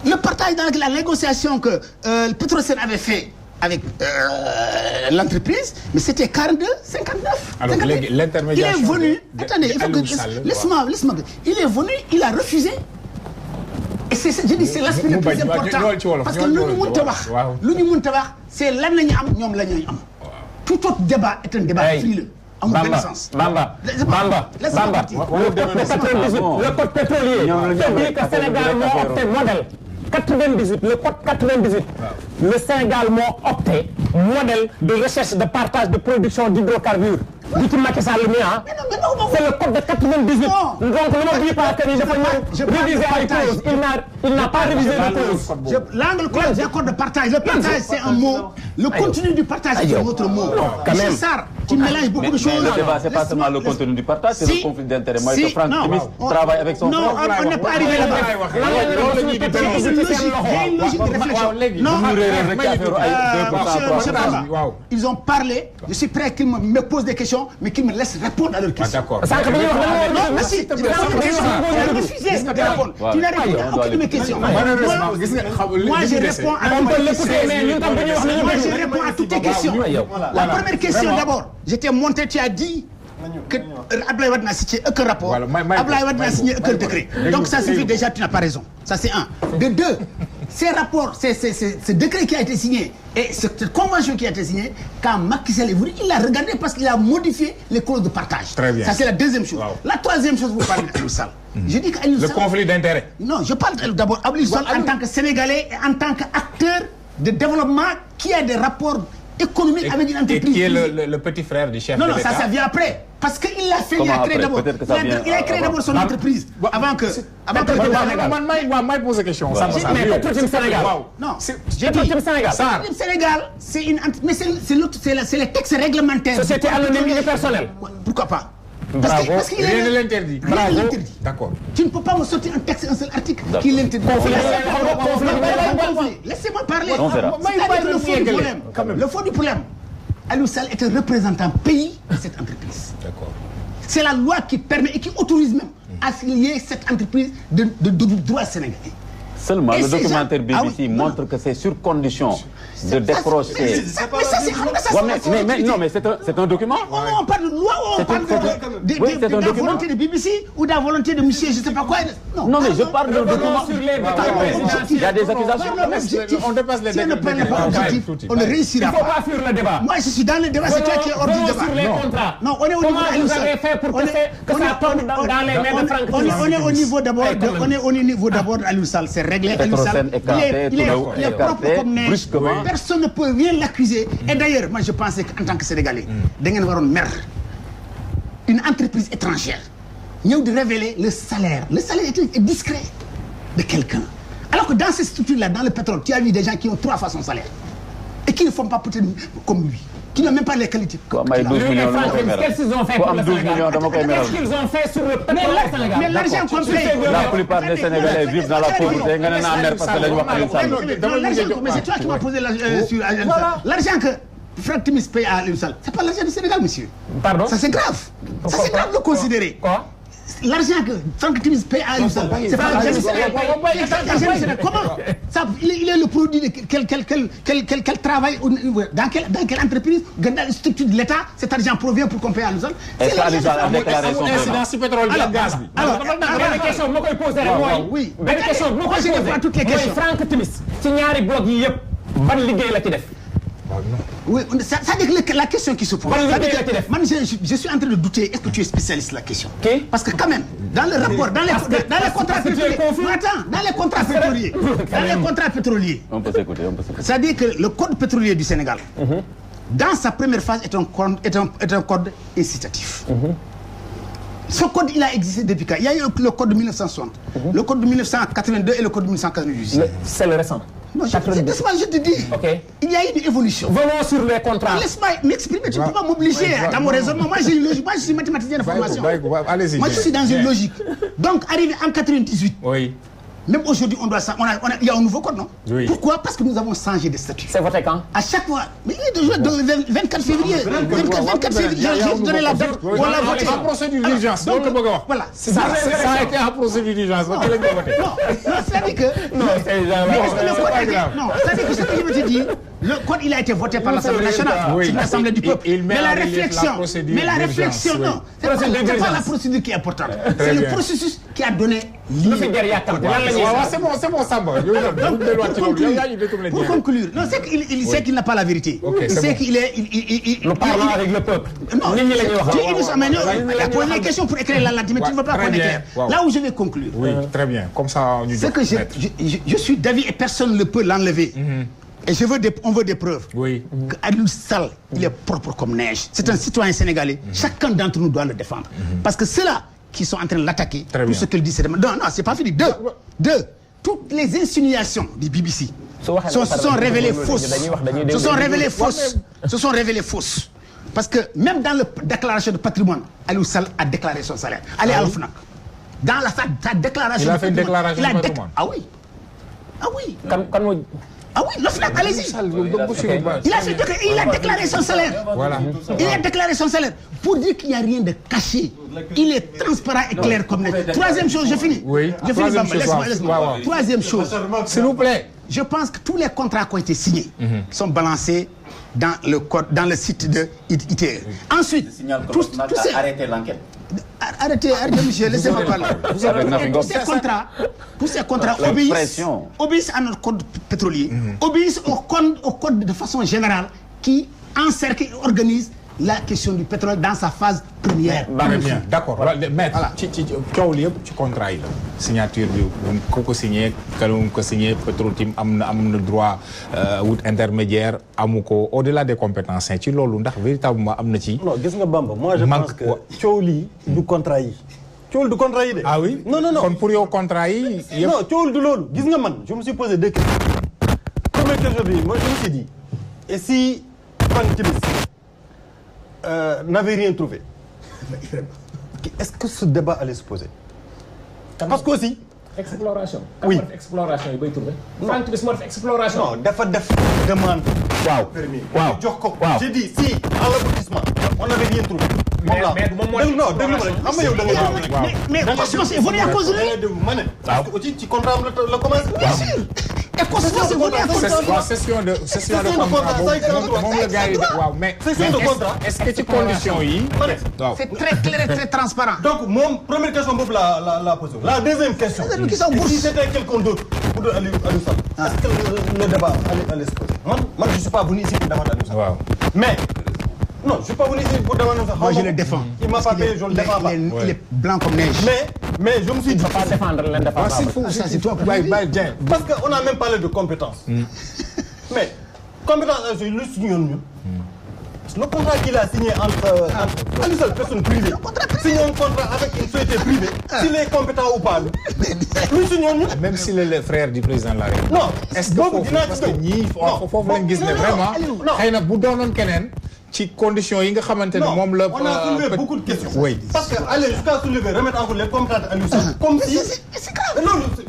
Le partage dans la négociation que le Petrosen avait fait avec l'entreprise, mais c'était 42-59. Alors l'intermédiation. Il est venu. Attendez, il faut que laisse-moi. Il est venu, il a refusé. Et je dis c'est l'aspect le plus important parce que lu ñu mënta wax c'est lan la ñu am ñoom la ñuy am. Tout autre débat est un débat frileux. Bamba. Le code pétrolier dit que Sénégal moo opté modèle 98, le code 98. Le Sénégal moo opté modèle de recherche de partage de production d'hydrocarbures. Du ci Macky Sall mi c'est le code de 98. Donc le n'oublie pas que ni dafa ñëw réviser ay clauses. Il n'a pas révisé les clauses. L'angle du code de partage, le partage c'est un mot. Le contenu du partage c'est un autre mot. Monsieur Sarr, tu mélanges beaucoup de choses. Le débat c'est pas seulement le contenu du partage, c'est le conflit d'intérêts. Moi que Franck Timis travaille avec son frère. Non, on n'est pas arrivé là-bas. C'est une logique de réflexion. Non, ils ont parlé. Je suis prêt qu'ils me posent des questions, mais qu'ils me laissent répondre à leurs questions. D'accord. Non, merci. Tu as refusé de répondre. Tu n'as répondu à aucune de mes questions. Moi, je réponds à toutes tes questions. La première question d'abord, j'étais monté, tu as dit que Abdoulaye Wade n'a signé aucun rapport. Abdoulaye Wade n'a signé aucun décret. Donc ça suffit déjà, tu n'as pas raison. Ça c'est un. De deux, ces rapports, ce décret qui a été signé et cette convention qui a été signée, quand Macky Sall est venu, il l'a regardé parce qu'il a modifié les clauses de partage. Très bien. Ça c'est la deuxième chose. La troisième chose, vous parlez d'Aliou Sall. Je dis qu'Aliou Sall... Le conflit d'intérêts. Non, je parle d'abord d'Aliou Sall en tant que Sénégalais et en tant qu'acteur de développement qui a des rapports économique avec une entreprise. Et qui est le petit frère du chef de l'État. Non, ça vient après. Parce qu'il l'a fait, il a créé d'abord. Il a créé d'abord son entreprise. Avant que. Moi, pose la question. Mais Petrotim Sénégal. Non, Petrotim Sénégal. Petrotim Sénégal, c'est une. Mais c'est les textes réglementaires. Société anonyme unipersonnelle. Pourquoi pas? Bravo. Parce qu'il Rien ne l'interdit. Bravo. D'accord. Tu ne peux pas me sortir un texte, un seul article qui l'interdit. Laissez-moi parler. Le fond du problème, Aliou Sall est un représentant pays de cette entreprise. D'accord. C'est la loi qui permet et qui autorise même à lier cette entreprise de droit sénégalais. Seulement, le documentaire BBC montre que c'est sur condition de décrocher. Non, mais c'est un document. On parle de loi, on parle de la volonté de BBC ou de la volonté de monsieur, je ne sais pas quoi. Non, mais je parle d'un document. Il y a des accusations. On dépasse les débats. Si on ne prend pas objectif, on ne réussira pas. Il ne faut pas fuir le débat. Moi, je suis dans le débat, c'est toi qui es hors du débat. Sur les contrats. Non, on est au niveau Comment vous avez fait pour que ça tombe dans les mains de Franck Timis? On est au niveau d'abord d'Aliou Sall, c'est réglé. Aliou Sall, il est propre comme neige. Personne ne peut rien l'accuser. Et d'ailleurs, moi je pensais qu'en tant que Sénégalais, une entreprise étrangère vient de révéler le salaire. Le salaire est discret de quelqu'un. Alors que dans ces structures-là, dans le pétrole, tu as vu des gens qui ont 3 fois son salaire et qui ne font pas peut-être comme lui, qui n'ont même pas les qualités. Qu'est-ce qu'ils ont fait pour le Sénégal? Qu'est-ce qu'ils ont fait sur le pétrole au Sénégal? Mais l'argent qu'on paye. La plupart des Sénégalais vivent dans la pauvreté. Mais c'est toi qui m'as posé sur l'argent que Franck Timis paye à Aliou Sall. C'est pas l'argent du Sénégal, monsieur. Pardon? Ça c'est grave. Ça c'est grave de considérer. Quoi? L'argent que Franck Timis paye à Aliou Sall, c'est pas l'argent du Sénégal. Comment ça, il est le produit de quel travail dans quelle entreprise, dans la structure de l'État, cet argent provient pour qu'on paye à Aliou Sall. Est-ce qu'Aliou Sall a déclaré son paiement? Incidence sur pétrole et gaz. Alors, benn question moo koy posé rek mooy. benn question moo koy posé toutes les questions. mooy Franck Timis ci ñaari bloc yi yëpp ban liggéey la ci def. Oui, ça veut dire que la question qui se pose. Je suis en train de douter. Est-ce que tu es spécialiste de la question? Parce que quand même, dans le rapport, dans les contrats pétroliers, dans les contrats pétroliers, On peut s'écouter. c'est-à-dire que le code pétrolier du Sénégal, dans sa première phase, est un code incitatif. Ce code, il a existé depuis quand? Il y a eu le code de 1960, le code de 1982 et le code de 1998. C'est le récent. Non, laisse-moi, je te dis. Okay. Il y a eu une évolution. Venons sur les contrats. Laisse-moi m'exprimer, tu ne peux pas m'obliger dans mon raisonnement. Moi, j'ai une logique. Moi, je suis mathématicien de formation. Allez-y. Moi, je suis dans une logique. Donc, arrivé en 98, Oui. même aujourd'hui, il y a un nouveau code, non? Oui. Pourquoi? Parce que nous avons changé de statut. C'est voté quand? À chaque fois. Mais il est de 24 février. 24 février, j'ai donné la date. On l'a voté. En procédure d'urgence. Donc, voilà. Ça a été en procédure d'urgence. Non, c'est-à-dire que... Non, c'est Non, c'est-à-dire que ce que je veux te dire, le code, il a été voté par l'Assemblée nationale. C'est l'Assemblée du peuple. Mais la réflexion, non. C'est pas la procédure qui est importante. C'est le processus qui a donné c'est bon, Samba. Pour conclure, non, c'est qu'il sait qu'il n'a pas la vérité. Il sait qu'il est... Nous parlons avec le peuple. Non, il a posé des questions pour éclairer la lanterne, mais tu ne veux pas qu'on éclaire. Là où je vais conclure. Oui, très bien. Comme ça, c'est que je suis d'avis et personne ne peut l'enlever. Et on veut des preuves. Oui. Aliou Sall, il est propre comme neige. C'est un citoyen sénégalais. Chacun d'entre nous doit le défendre. Parce que ceux-là qui sont en train de l'attaquer, tout ce qu'il dit, c'est... Non, c'est pas fini. Deux. Toutes les insinuations du BBC se sont révélées fausses. Se sont révélées fausses. Parce que même dans la déclaration de patrimoine, Aliou Sall a déclaré son salaire. Allez à l'OFNAC. Dans sa déclaration de patrimoine. Il a fait une déclaration de patrimoine. Ah oui. Ah oui. Ah oui, l'OFNAC, allez-y. Il a déclaré son salaire. Voilà. Il a déclaré son salaire pour dire qu'il n'y a rien de caché. Il est transparent et clair comme neige. Troisième chose, je finis. Oui. Laisse-moi. Troisième chose. S'il vous plaît. Je pense que tous les contrats qui ont été signés sont balancés dans le site de ITE. Ensuite, tous ces... Arrêtez l'enquête. Arrêtez, monsieur, laissez-moi parler. Tous ces contrats obéissent à notre code pétrolier, obéissent au code de façon générale qui encercle et organise la question du pétrole dans sa phase première. Très bien, d'accord. Maître, ci coow li yëpp ci contrat yi la. signature bi ku ko signé kalum ko signé Petro-Tim am na droit wut intermédiaire amu ko au-delà des compétences ci loolu ndax véritablement am na ci. non gis nga Bamba moi je pense que coow lii du contrat yi. coowul du contrat yi de. ah oui non. kon pour yow contrat yi. yëpp non coowul du loolu gis nga man je me suis posé 2 questions. Première question bi moi je me suis dit et si Franck Timis n'avait rien trouvé est-ce que ce débat allait se poser. parce que aussi. exploration. oui exploration yi bay trouvé. Franck Timis moo def exploration. non dafa def demande. waaw permis waaw jox ko. waaw j'ai dit si à l'aboutissement on n'avait rien trouvé. mais moom moo non déglu ma rek xam nga yow da ngay mais constitution c'est venu à cause de lui. ma ne. parce que aussi ci contrat am la commencé. et constitution c'est venu à cause de lui. waaw session de contrat moom la gars yi waaw mais est-ce que ci condition yi. waaw c'est très clair et très transparent. donc moom première question boobu la posé. la deuxième question. si c'était quelqu'un d'autre pour Aliou Sall. est-ce que le débat allait se poser. man je suis pas venu ici pour défendre Aliou Sall. waaw mais. non je suis pas venu ici pour défendre Aliou Sall. moi je le défends. il m'a pas payé je le défends pas. il est blanc comme neige. mais je me suis dit. pas défendre l'indépendance. ça c'est toi pour parce que on a même parlé de compétences. mais compétences yooyu lu signé woon ñun. le contrat qu'il a signé entre Aliou Sall personne privée. signé un contrat avec une société privée. s'il est compétent ou pas lu signé woon ñun. même s'il est le frère du président de la République. non est-ce que foofu parce que ñii foofu lañ gis ne vraiment xëy na bu doonoon keneen. ci conditions yi nga xamante ne moom la. on a soulevé beaucoup de questions. oui parce que aller jusqu'à soulever remettre en cause les compétences Aliou Sall. comme si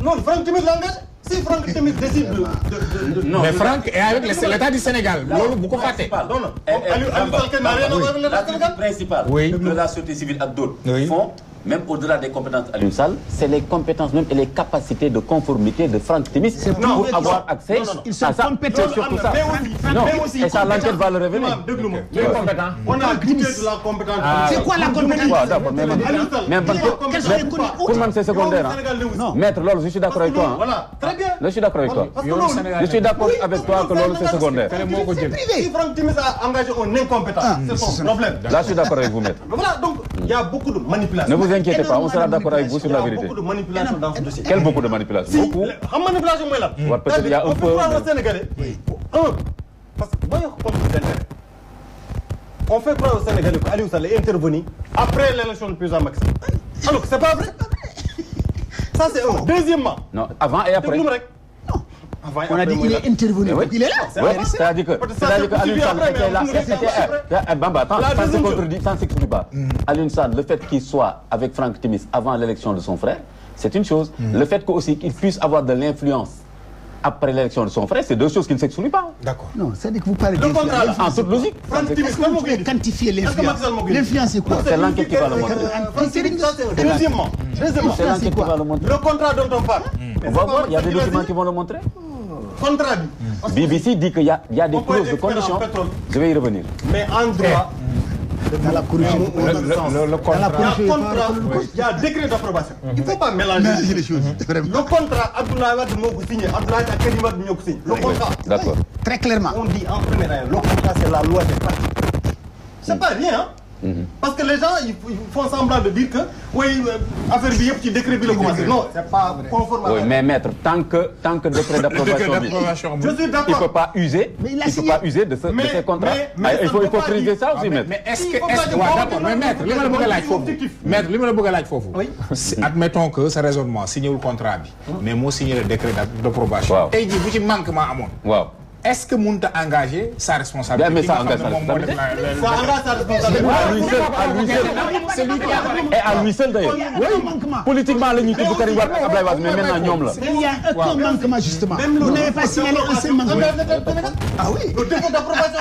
loolu Franck Timis la engagé. si Franck Timis décide de. non mais Franck est avec l'État du Sénégal. loolu bu ko fàtte. non non Aliou Sall kenn n'a rien à voir avec l'État du Sénégal. principal de la société civile ak d'autres font même au-delà des compétences Aliou Sall, c'est les compétences même et les capacités de conformité de Franck Timis pour avoir accès à ça. C'est surtout ça. Non, et ça l'enquête va le révéler. On a goûté de la compétence. C'est quoi la compétence? D'accord, mais pour moi c'est secondaire. Maître, Lolo, je suis d'accord avec toi. Voilà, très bien. Je suis d'accord avec toi. Je suis d'accord avec toi que Lolo c'est secondaire. Si Franck Timis a engagé un incompétent, c'est son problème. Là, je suis d'accord avec vous, Maître. Voilà, donc il y a beaucoup de manipulation. Ne vous inquiétez pas, on sera d'accord avec vous sur la vérité. Il y a beaucoup de manipulation dans ce dossier. Quel beaucoup de manipulation? Beaucoup. Manipulation, moi là. Peut-être il y a un peu. On peut croire aux Sénégalais. Parce que moi, je comprends les intérêts. On fait croire aux Sénégalais qu'Aliou Sall est intervenu après l'élection du président Macky Sall. Alors que c'est pas vrai. Ça c'est un. Deuxièmement. Non, avant et après. On a dit qu'il est intervenu. Il est là. Oui, c'est-à-dire que Aliou Sall était là. Bamba, attends, ça ne s'exclut pas. Aliou Sall, le fait qu'il soit avec Franck Timis avant l'élection de son frère, c'est une chose. Le fait qu'aussi qu'il puisse avoir de l'influence après l'élection de son frère, c'est deux choses qui ne s'excluent pas. D'accord. Non, c'est-à-dire que vous parlez d'influence. En toute logique. Comment vous pouvez quantifier l'influence? L'influence, c'est quoi? C'est l'enquête qui va le montrer. Deuxièmement, c'est l'enquête qui va le montrer. Le contrat dont on parle. On va voir, il y a des documents qui vont le montrer. Contrat. BBC dit qu'il y a des clauses de conditions. Je vais y revenir. Mais en droit, dans la corruption, le contrat, il y a décret d'approbation. Il ne faut pas mélanger les choses. Le contrat, Abdoulaye Wade m'a signé, Abdoulaye Karim Wade m'a signé. Le contrat. D'accord. Très clairement. On dit en première année, le contrat c'est la loi des partis. C'est pas rien, hein? Parce que les gens ils font semblant de dire que oui affaire bi yëpp ci décret bi la commencé. Non, c'est pas conforme. Oui, mais maître, tant que décret d'approbation, je suis d'accord. Il peut pas user. Il peut pas user de ces contrats. Il faut préciser ça aussi, maître. Mais est-ce que d'accord, mais maître, li ma la bëgg a laaj foofu. Maître, li ma la bëgg a laaj foofu. Admettons que ce raisonnement signé le contrat bi, mais moo signé le décret d'approbation. Tey jii bu ci manquement amoon. Waaw. Est-ce que mënut a engager sa responsabilité? Mais ça engage sa responsabilité. Ça engage sa responsabilité. C'est lui qui a. Et à lui seul d'ailleurs. Politiquement, la ñuy tudd Karim Wade ak Abdoulaye Wade, mais maintenant ñoom la. Il y a aucun manquement justement. Vous n'avez pas signalé un seul manquement. Ah oui. Le décret d'approbation,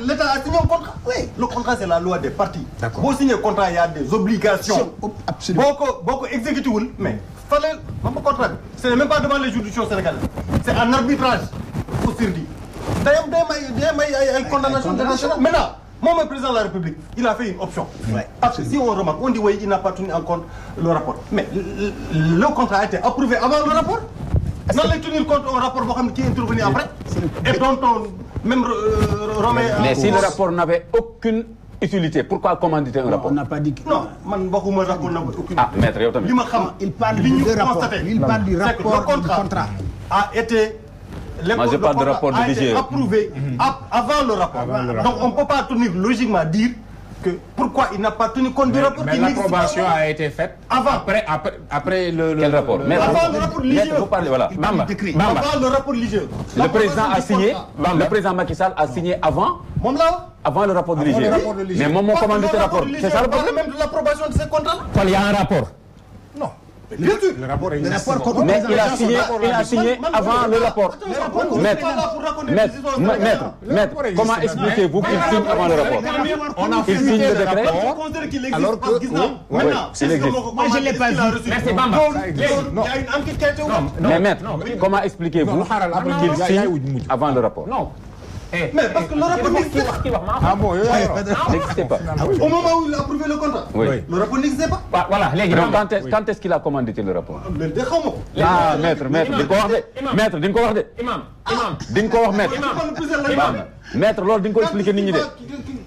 l'État a signé un contrat. Oui. Le contrat c'est la loi des partis. D'accord. Pour signer un contrat, il y a des obligations. Absolument. Beaucoup exécuté mais fallait même contrat. Ce n'est même pas devant les juridictions sénégalaises. C'est un arbitrage. Pour dire. D'ailleurs, condamnation internationale. Maintenant, moi, le président de la République, il a fait une option. Parce que si on remarque, on dit oui, il n'a pas tenu en compte le rapport. Mais le contrat a été approuvé avant le rapport. Dans les tenir compte un rapport qui est intervenu après. Et dont on même remet. Mais si le rapport n'avait aucune utilité pourquoi commanditer un rapport. On n'a pas dit que... non man waxuma rapport na aucune. ah maître yow tamit. li ma xam Il parle li ñu de rapport. constaté. Il parle du c'est que le rapport du contrat. a été. Moi, je parle de rapport de a été l'IGE. approuvé avant le rapport. Donc on ne peut pas tenir logiquement dire que pourquoi il n'a pas tenu compte du rapport. Mais l'approbation a été faite avant. Après le Quel rapport? Avant le rapport de l'IGE. Maître, vous parlez, voilà. Bamba. Avant le rapport de l'IGE. Le président a signé, le président Macky Sall a signé avant le rapport de l'IGE. Mais mon commandité rapport, c'est ça le problème? Même de l'approbation de ces contrats. il y a un rapport. Non. Bien sûr. Le rapport est Mais il a signé avant le rapport. Maître, comment expliquez-vous qu'il signe avant le rapport? Il signe le décret. Alors que maintenant, il existe. Moi, je ne l'ai pas vu. Merci Bamba. Il y a une enquête qui a été ouverte. Mais maître, comment expliquez-vous qu'il signe avant le rapport? Non. Mais parce que le rapport n'existait pas. Ah bon, N'existait pas. Au moment où il a approuvé le contrat, Oui. le rapport n'existait pas. Voilà, léegi Donc, quand est-ce qu'il a commandité le rapport? Mais de xaw ma ko. Ah maître di nga ko wax de. Maître di nga ko wax de. imam di nga ko wax maître. Maître loolu di nga ko expliquer nit ñi de.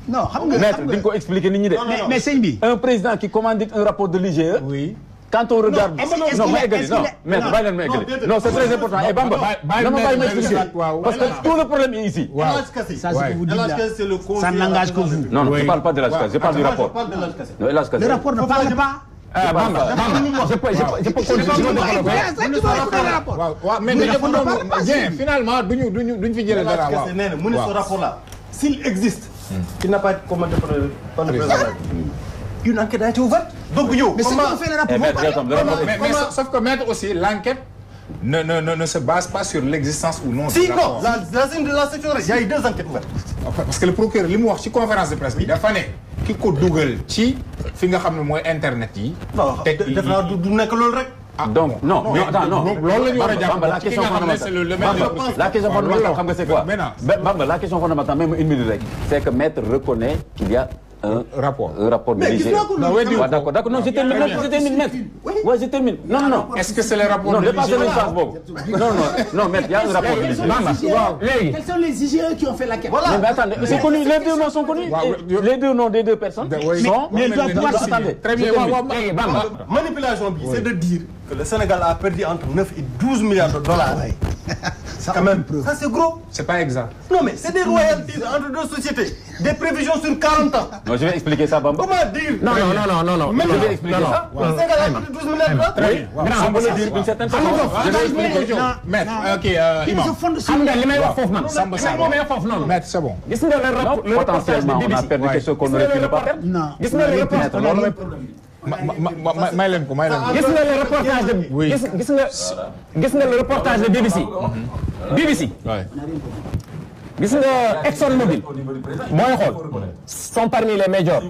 Non, xam nga... Maître di nga ko expliquer nit ñi de. Mais sëñ bi... Un président qui commandite un rapport de l'IGE. Oui. Quand on regarde... est-ce Non, qu'il ma est- eggali, est-ce non. qu'il est- Maître, bàyyi leen ma eggali. Non, c'est très important. Et Bamba, dama bàyyi ma expliquer. Parce que tout le problème est ici. Waaw. Ça, ce que vous dites là, c'est le ça n'engage que vous. Non, je parle pas de l'ASCAS, je parle du rapport. Je parle de l'ASCAS. Non, l'ASCAS. Le rapport ne parle pas... je peux continuer. waaw mais bien finalement duñu fi jëlee dara waaw. nee na mu ne ce rapport là s'il existe. qui n'a pas été commandé par le président. Une enquête a été ouverte. Donc yow Mais c'est comment qu'on fait le rapport. Eh, maître, attends, le rapport est- Mais sauf que maître aussi l'enquête ne se base pas sur l'existence ou non. si du non rapport. la section il y a eu 2 enquêtes ouvertes. Parce que le procureur li mu wax ci conférence de presse bi dafa ne ki ko dugal ci fi nga xam ne mooy internet yi. non def naa du nekk loolu rek. Donc, non, attends, non. loolu la ñu war a jàpp Bamba, la question fondamentale. La question fondamentale, xam nga c'est quoi? Bamba, la question fondamentale, même une minute rek. C'est que maître reconnaît qu'il y a un rapport de Mais l'IGE. gis naa ko loolu. D'accord. Non, je termine, maître. Ouais, je termine. Non. Est-ce que c'est le rapport Non, de dépassez l'IGE? l'espace boobu. Non, maître, il y a un rapport de l'IGE. léegi Quels sont les IGE qui ont fait l'enquête? Mais attendez, c'est connu, les deux noms sont connus. Les deux noms des deux personnes sont... Mais ils doivent pouvoir Attendez, Très bien, léegi Bamba. Manipulation bi c'est de dire que le Sénégal a perdu entre 9 et 12 milliards de dollars. Ça, Quand même, ça c'est gros. C'est pas exact. Non mais c'est des royalties entre 2 sociétés, des prévisions sur 40 ans. Non, je vais expliquer ça, Bamba. Comment dire? Non. Même Je vais expliquer ça. le Sénégal a perdu 12 milliards de dollars. On peut le dire d'une certaine façon. Je vais expliquer. Maître, ok, imam. xam nga li may wax foofu man. Samba li may wax foofu noonu. Maître, c'est bon. gis nga le reportage de Potentiellement, on a BBC. perdu quelque chose qu'on aurait pu ne pas perdre. Non. gis nga le reportage Maître, loolu may leen ko. gis nga le reportage de Oui. gis nga le reportage de BBC. BBC. Ouais. gis nga ExxonMobil mooy xool sont parmi les majors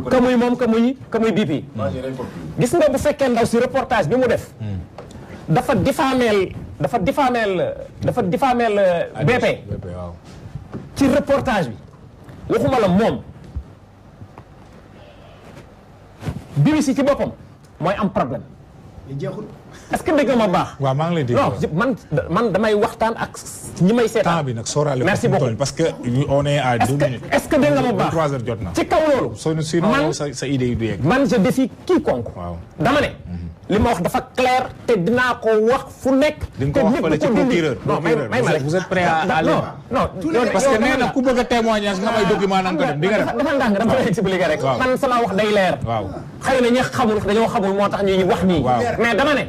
que muy moom que muy BP. gis nga bu fekkee ndaw si reportage bi mu def dafa diffameel BP waaw. ci reportage bi waxuma la moom BBC ci boppam mooy am problème est-ce que dégg nga ma baax. waaw maa ngi lay dégg. non man damay waxtaan ak ñi may seetaan. temps bi nag sóoraale. Merci beaucoup parce que on est à 2 minutes. est-ce que dégg nga ma baax 3 heures jot na. ci kaw loolu. sinon sa idée yi du yegg. man je défie quiconque. waaw dama ne. li ma wax dafa clair te dinaa ko wax fu nekk. di nga ko wax fële ci procureur. non may ma rek vous êtes prêt à aller. non parce que nee na ku bëgg a témoignage nga may document na nga ko dem di nga dem. dafa ndànk dama lay expliquer rek. waaw man sama wax day leer. waaw xëy na ñi xamul dañoo xamul moo tax ñuy wax nii. mais dama ne.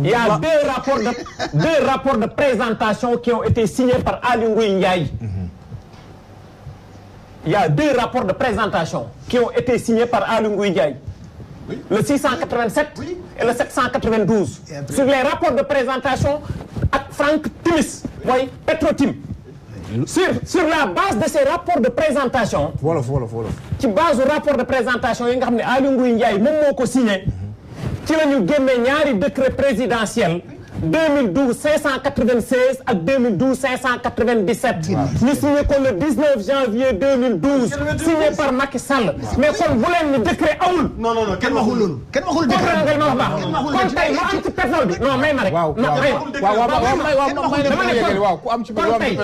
Il y a deux rapports de présentation qui ont été signés par Aly Ngouille Ndiaye. Il y a 2 rapports de présentation qui ont été signés par Aly Ngouille Ndiaye. Le 687 et le 792. Sur les rapports de présentation ak Franck Timis mooy Petrotim. Sur la base de ces rapports de présentation. wolof. ci base du rapport de présentation yi nga xam ne Aly Ngouille Ndiaye moom moo ko signé. ci la ñu génne ñaari décret présidentiel 2012 596 ak 2012 597. ñu signé ko le 19 janvier 2012. signé par Macky Sall. mais kon bu leen ni décret awul. non kenn waxul loolu. kenn waxul décret kon tey mu am ci pétrole bi non may ma rek. waaw ku am ci pétrole bi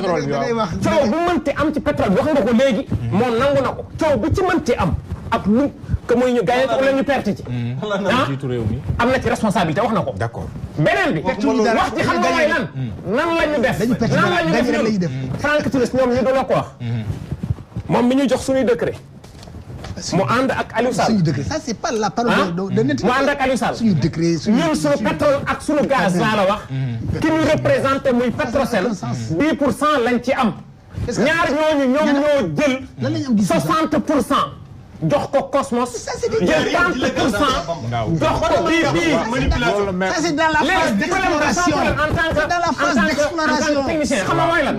waaw. coow bu mënti am ci pétrole bi wax nga ko léegi. moom nangu na ko coow bu ci mënti am ak lu que muy ñu gagné wala ñu perte ci. am na ci responsabilité wax na ko. d'accord beneen bi. wax ci xam nga mooy nan la ñu def. nan la ñu def Franck Timis ñoom ñu du la ko wax. moom mi ñu jox suñuy décret. mu ànd ak Aliou Sall. suñu décret ça c'est pas la parole de net. mu ànd ak Aliou Sall. suñu décret ñun suñu pétrole ak suñu gaz laa la wax. ki ñu représenté muy Petrosen 10% lañ ci am. ñaar ñooñu ñoom ñoo jël. lan la ñu am 60% jox ko Cosmos. jël 30% jox ko bii. ça c'est dans la phase d'exploration. dans la phase d'exploration. technicien xam nga mooy lan.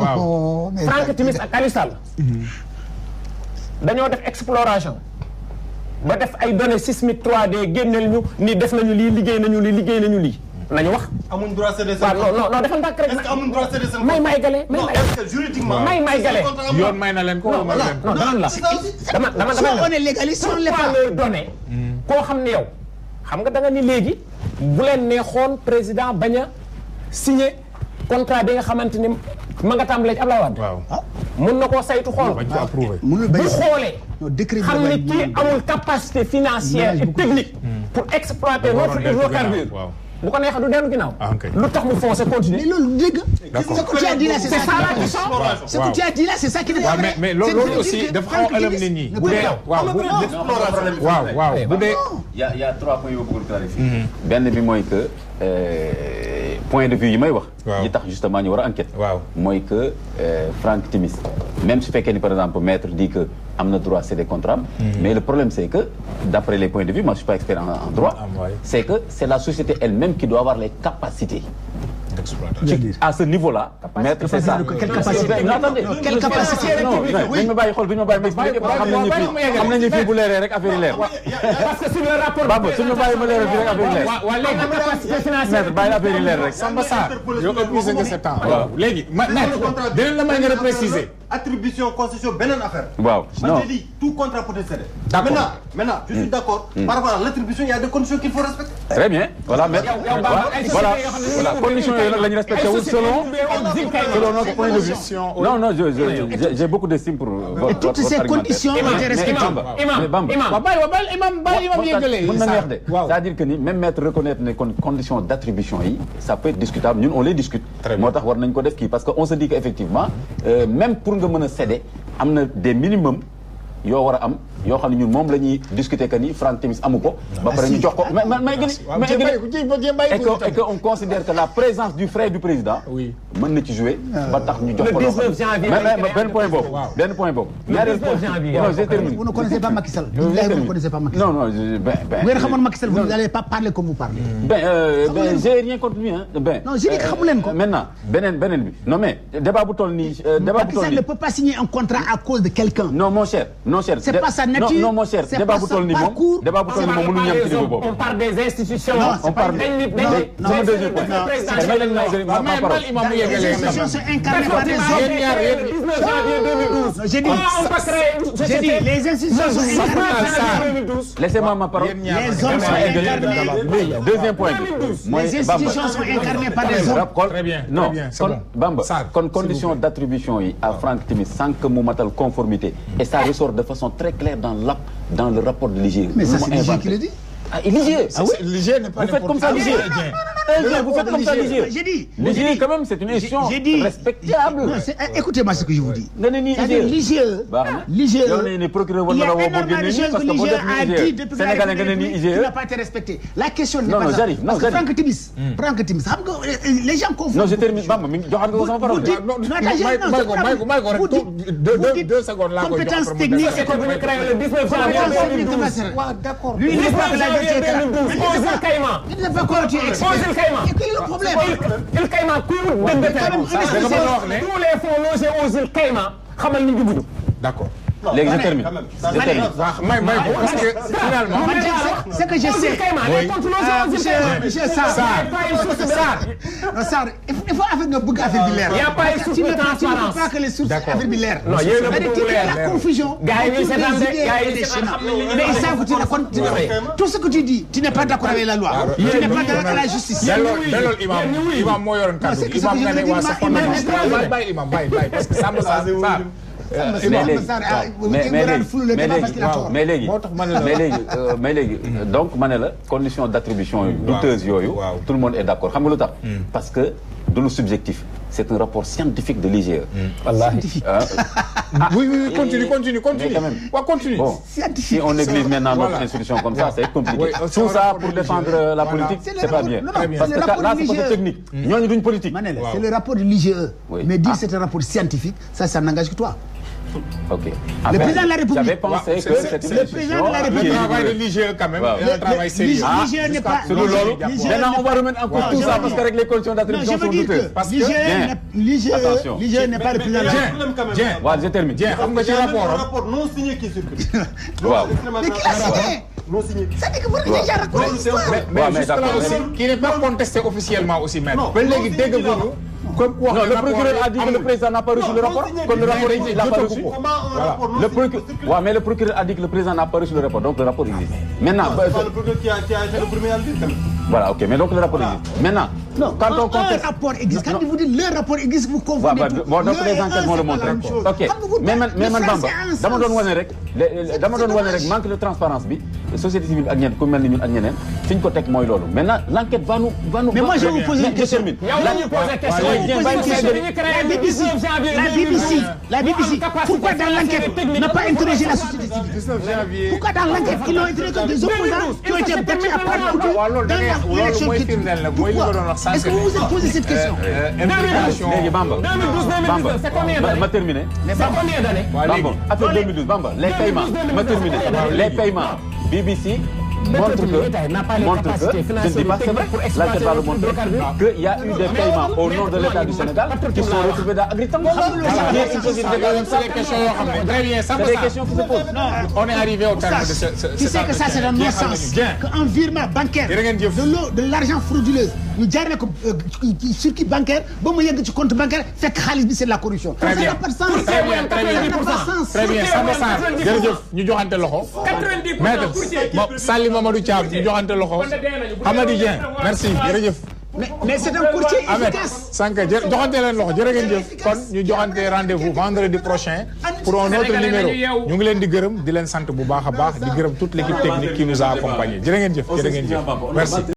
Franck Timis ak Aliou Sall. dañoo def exploration. ba def ay données sismiques 3D génneel ñu ni def nañu lii liggéey nañu lii nañu wax. amuñ droit céder seen waaw non defal ndànk rek. est-ce que amuñ droit céder seen may gale. juridiquement may gale. yoon may na leen ko. non dama on est légaliste on l'est pas. leur donner koo xam ne yow xam nga da nga ni léegi bu leen neexoon président bañ a signer contrat bi nga xamante ni ma nga tàmbalee ci Ablaye Wade. waaw mun na koo saytu xool. bañ ko approuvé. bu xoolee. xam ni kii amul capacité financière et technique. pour exploiter notre hydrocarbure. bu ko neexee du dellu ginnaaw. lu tax mu foncé continuer. mais loolu dégg. d'accord ce que tu as dit là c'est ça la question. ce que tu as dit là c'est ça qui n'est pas vrai. mais loolu aussi dafa xaw a ëlëm nit ñi. bu dee waaw bu dee. y a 3 points yoo bëggoon clarifier. benn bi mooy que point de vue yi may wax. yi tax justement ñu war a enquête. waaw mooy que Franck Timis même su fekkee ni par exemple maître dit que am na droit céder contrat am. mais le problème c'est que d'après les points de vue moi je suis pas expert en droit. c'est que c'est la société elle-même qui doit avoir les capacités. À ce niveau-là, maître, c'est ça. Quelle capacité? Non, attendez. Quelle capacité? Non, bi ñu ma bàyyi xool bi ñu ma bàyyi ma expliquer parce que xam nañu fii bu leeree rek affaire yi leer. parce que sur le rapport. Baba suñu bàyyi ma leeral fii rek affaire yi leer. waaw léegi capacité financière. maître bàyyi affaire yi leer rek. Samba Sarr yow épuisé nga 7 ans. waaw léegi maître dinañ la may nga préciser. attribution concession beneen affaire. waaw non je dis tout contrat peut être cédé. D'accord. Maintenant je suis d'accord. Par rapport à l'attribution il y a des conditions qu'il faut respecter. Très bien voilà maître. voilà conditions yooyu nag la ñu respecté wul selon notre point de vue. non j'ai beaucoup d'estime pour votre toutes ces conditions ont été respectées. Bamba imam yégalee mën na neex de c'est-à-dire que ni même maître reconnaître ne kon conditions d'attribution yi ça peut être discutable ñun on les discute moo tax war nañ ko def kii parce que on se dit que effectivement même pour nga mën a céder am na des minimums yoo war a am yoo xam ne ñun moom la ñuy discuter que ni Franck Timis amu ko. ba pare ñu jox ko et que on considère que la présence du frère du président. oui mën na ci jouer. ba tax ñu jox ko loo xam ne benn point boobu. benn point boobu. ñaareel point non j'ai terminé. vous ne connaissez pas Macky Sall. vous ne connaissez pas Macky Sall. non ben. bu ngeen xamoon Macky Sall vous n'allez pas parler comme vous parlez. ben j'ai rien contre lui hein ben. non j'ai dit que xamu leen ko. maintenant beneen bi non mais débat bu toll nii. débat bu toll nii Macky Sall ne peut pas signer un contrat à cause de quelqu'un. non mon cher. c'est pas sa nature. non mon cher débat bu toll nii moom débat bu toll nii moom mënuñu yem ci niveau boobu. on parle des institutions. on parle sama deuxième point. les institutions sont incarnées par des hommes. 19 janvier 2012. j'ai dit les institutions sont incarnées par des hommes. Laissez-moi ma parole. les hommes sont incarnés. Deuxième point bi. les institutions sont incarnées par des hommes. très bien non kon Bamba kon condition d'attribution yi à Franck Timis sans que mu matal conformité et ça ressort de façon très claire dans le rapport de l'IGE. mais ça c'est l'IGE qui le dit. Ah, l'IGE. Ah oui, l'IGE n'est pas. Vous faites comme ça l'IGE. Vous faites comme ça l'IGE. J'ai dit. L'IGE quand même c'est une institution respectable. Écoutez-moi ce que je vous dis. C'est-à-dire l'IGE. l'IGE. Il y a énormément de choses que l'IGE a dit depuis que la République qui n'a pas été respectée. La question n'est pas ça. Parce que Franck Timis, xam nga les gens confondent. Non je termine Bamba mi joxaat nga sama parole. deux secondes là. Compétence technique et économique. D'accord. Lui il n'est pas la Ozil Kayma. il n'est pas quoi tu expliques. Ozil Kayma. Quel est le problème? Il Kayma kuy wut dëgg tous les fonds logés Ozil Kayma xamal ni jubuñu. d'accord léegi je termine. parce que finalement. c'est que je sais. monsieur Sarr il faut affaire nga bëgg affaire bi leer. Il y a pas une source de transparence. pas que les sources affaire bi leer. non yéen a bëgg leer la confusion. gars yi mais il semble que tu racontes tout ce que tu dis tu n'es pas d'accord avec la loi. tu n'es pas d'accord avec la justice. delloo imam moo yoroon kàddu gi imam nga ne waa sa fondement bàyyi imam bàyyi parce que Samba Sarr mais léegi donc ma ne la condition d'attribution yu douteuse yooyu tout le monde est d'accord xam nga lu tax parce que du lu subjectif c'est un rapport scientifique de l'IGE. Scientifique. Oui, continue. Mais quand même. Continue. Bon, si on néglige maintenant notre institution comme ça, c'est compliqué. Oui, tout ça pour défendre la politique, c'est pas bien. Parce que là, c'est pas technique. Ñooñu duñ politique. C'est le rapport de l'IGE. Oui. Mais dire c'est un rapport scientifique, ça n'engage que toi. Ok. Le président de la République. J'avais pensé que c'était une président de la République. Le travail de l'IGE quand même, un travail sérieux. L'IGE n'est pas. Maintenant, on va remettre en cause tout ça parce que les conditions d'attribution sont douteuses. Parce que l'IGE n'est pas le président de la République. Voilà, je termine. Xam nga ci rapport non signé qui circule. Waaw. Mais qui l'a signé? Non signé. C'est-à-dire que vous avez déjà raconté l'histoire. Mais jusque-là aussi, qui n'est pas contesté officiellement aussi, maître. Ba léegi dégg nga comme quoi non, le procureur a dit que le président n'a pas reçu le rapport. Comme le rapport existe, il n'a pas reçu. Voilà. Mais le procureur a dit que le président n'a pas reçu le rapport, donc le rapport existe. Maintenant, le procureur qui a été le premier à le dire. Voilà, ok, mais donc le rapport existe. Maintenant, quand on conteste, un rapport existe, quand vous dites le rapport existe, vous confondez tout. Bon, donc les enquêtes vont le montrer. Ok, mais man Bamba, dama doon wane rek manque de transparence bi société civile ak ñeneen ku mel ni ñun ak ñeneen fi ñu ko teg mooy loolu. Maintenant, l'enquête va nous. Mais moi je vais vous poser une question. La BBC, pourquoi dans l'enquête n'a pas interrogé la société civile? Pourquoi dans l'enquête ils l'ont interrogé des opposants qui ont été battus à part dans l'élection qui pourquoi? Est-ce que vous vous êtes posé cette question? Léegi Bamba. 2012, c'est combien d'années? Ma terminé. C'est combien d'années? Bamba, après 2012, Bamba, les paiements, ma terminé. Les paiements, BBC montre que, je ne dis pas c'est vrai, l'enquête va le montrer, qu'il y a eu des paiements au nom de l'État du Sénégal qui sont retrouvés dans Agritango. C'est des questions yoo xam ne très bien, c'est des questions qui se posent. On est arrivé au terme de ce. Tu sais que ça c'est un non-sens. Qu'un virement bancaire de l'argent frauduleux ñu jaaree ko circuit bancaire ba mu yegg ci compte bancaire fekk xaalis bi c'est de la corruption. Très bien, très bien. Samba Sarr jërëjëf ñu joxante loxo. 90% maître Sali Mamadou Thiam ñu joxante loxo. Amady Dieng merci jërëjëf. Mais c'est un courtier efficace. Sanka joxante leen loxo jërë ngeen jëf kon ñu joxante rendez-vous vendredi prochain pour un autre numéro ñu ngi leen di gërëm di leen sant bu baax a baax di gërëm toute l'équipe technique qui nous a accompagnés jërë ngeen jëf merci.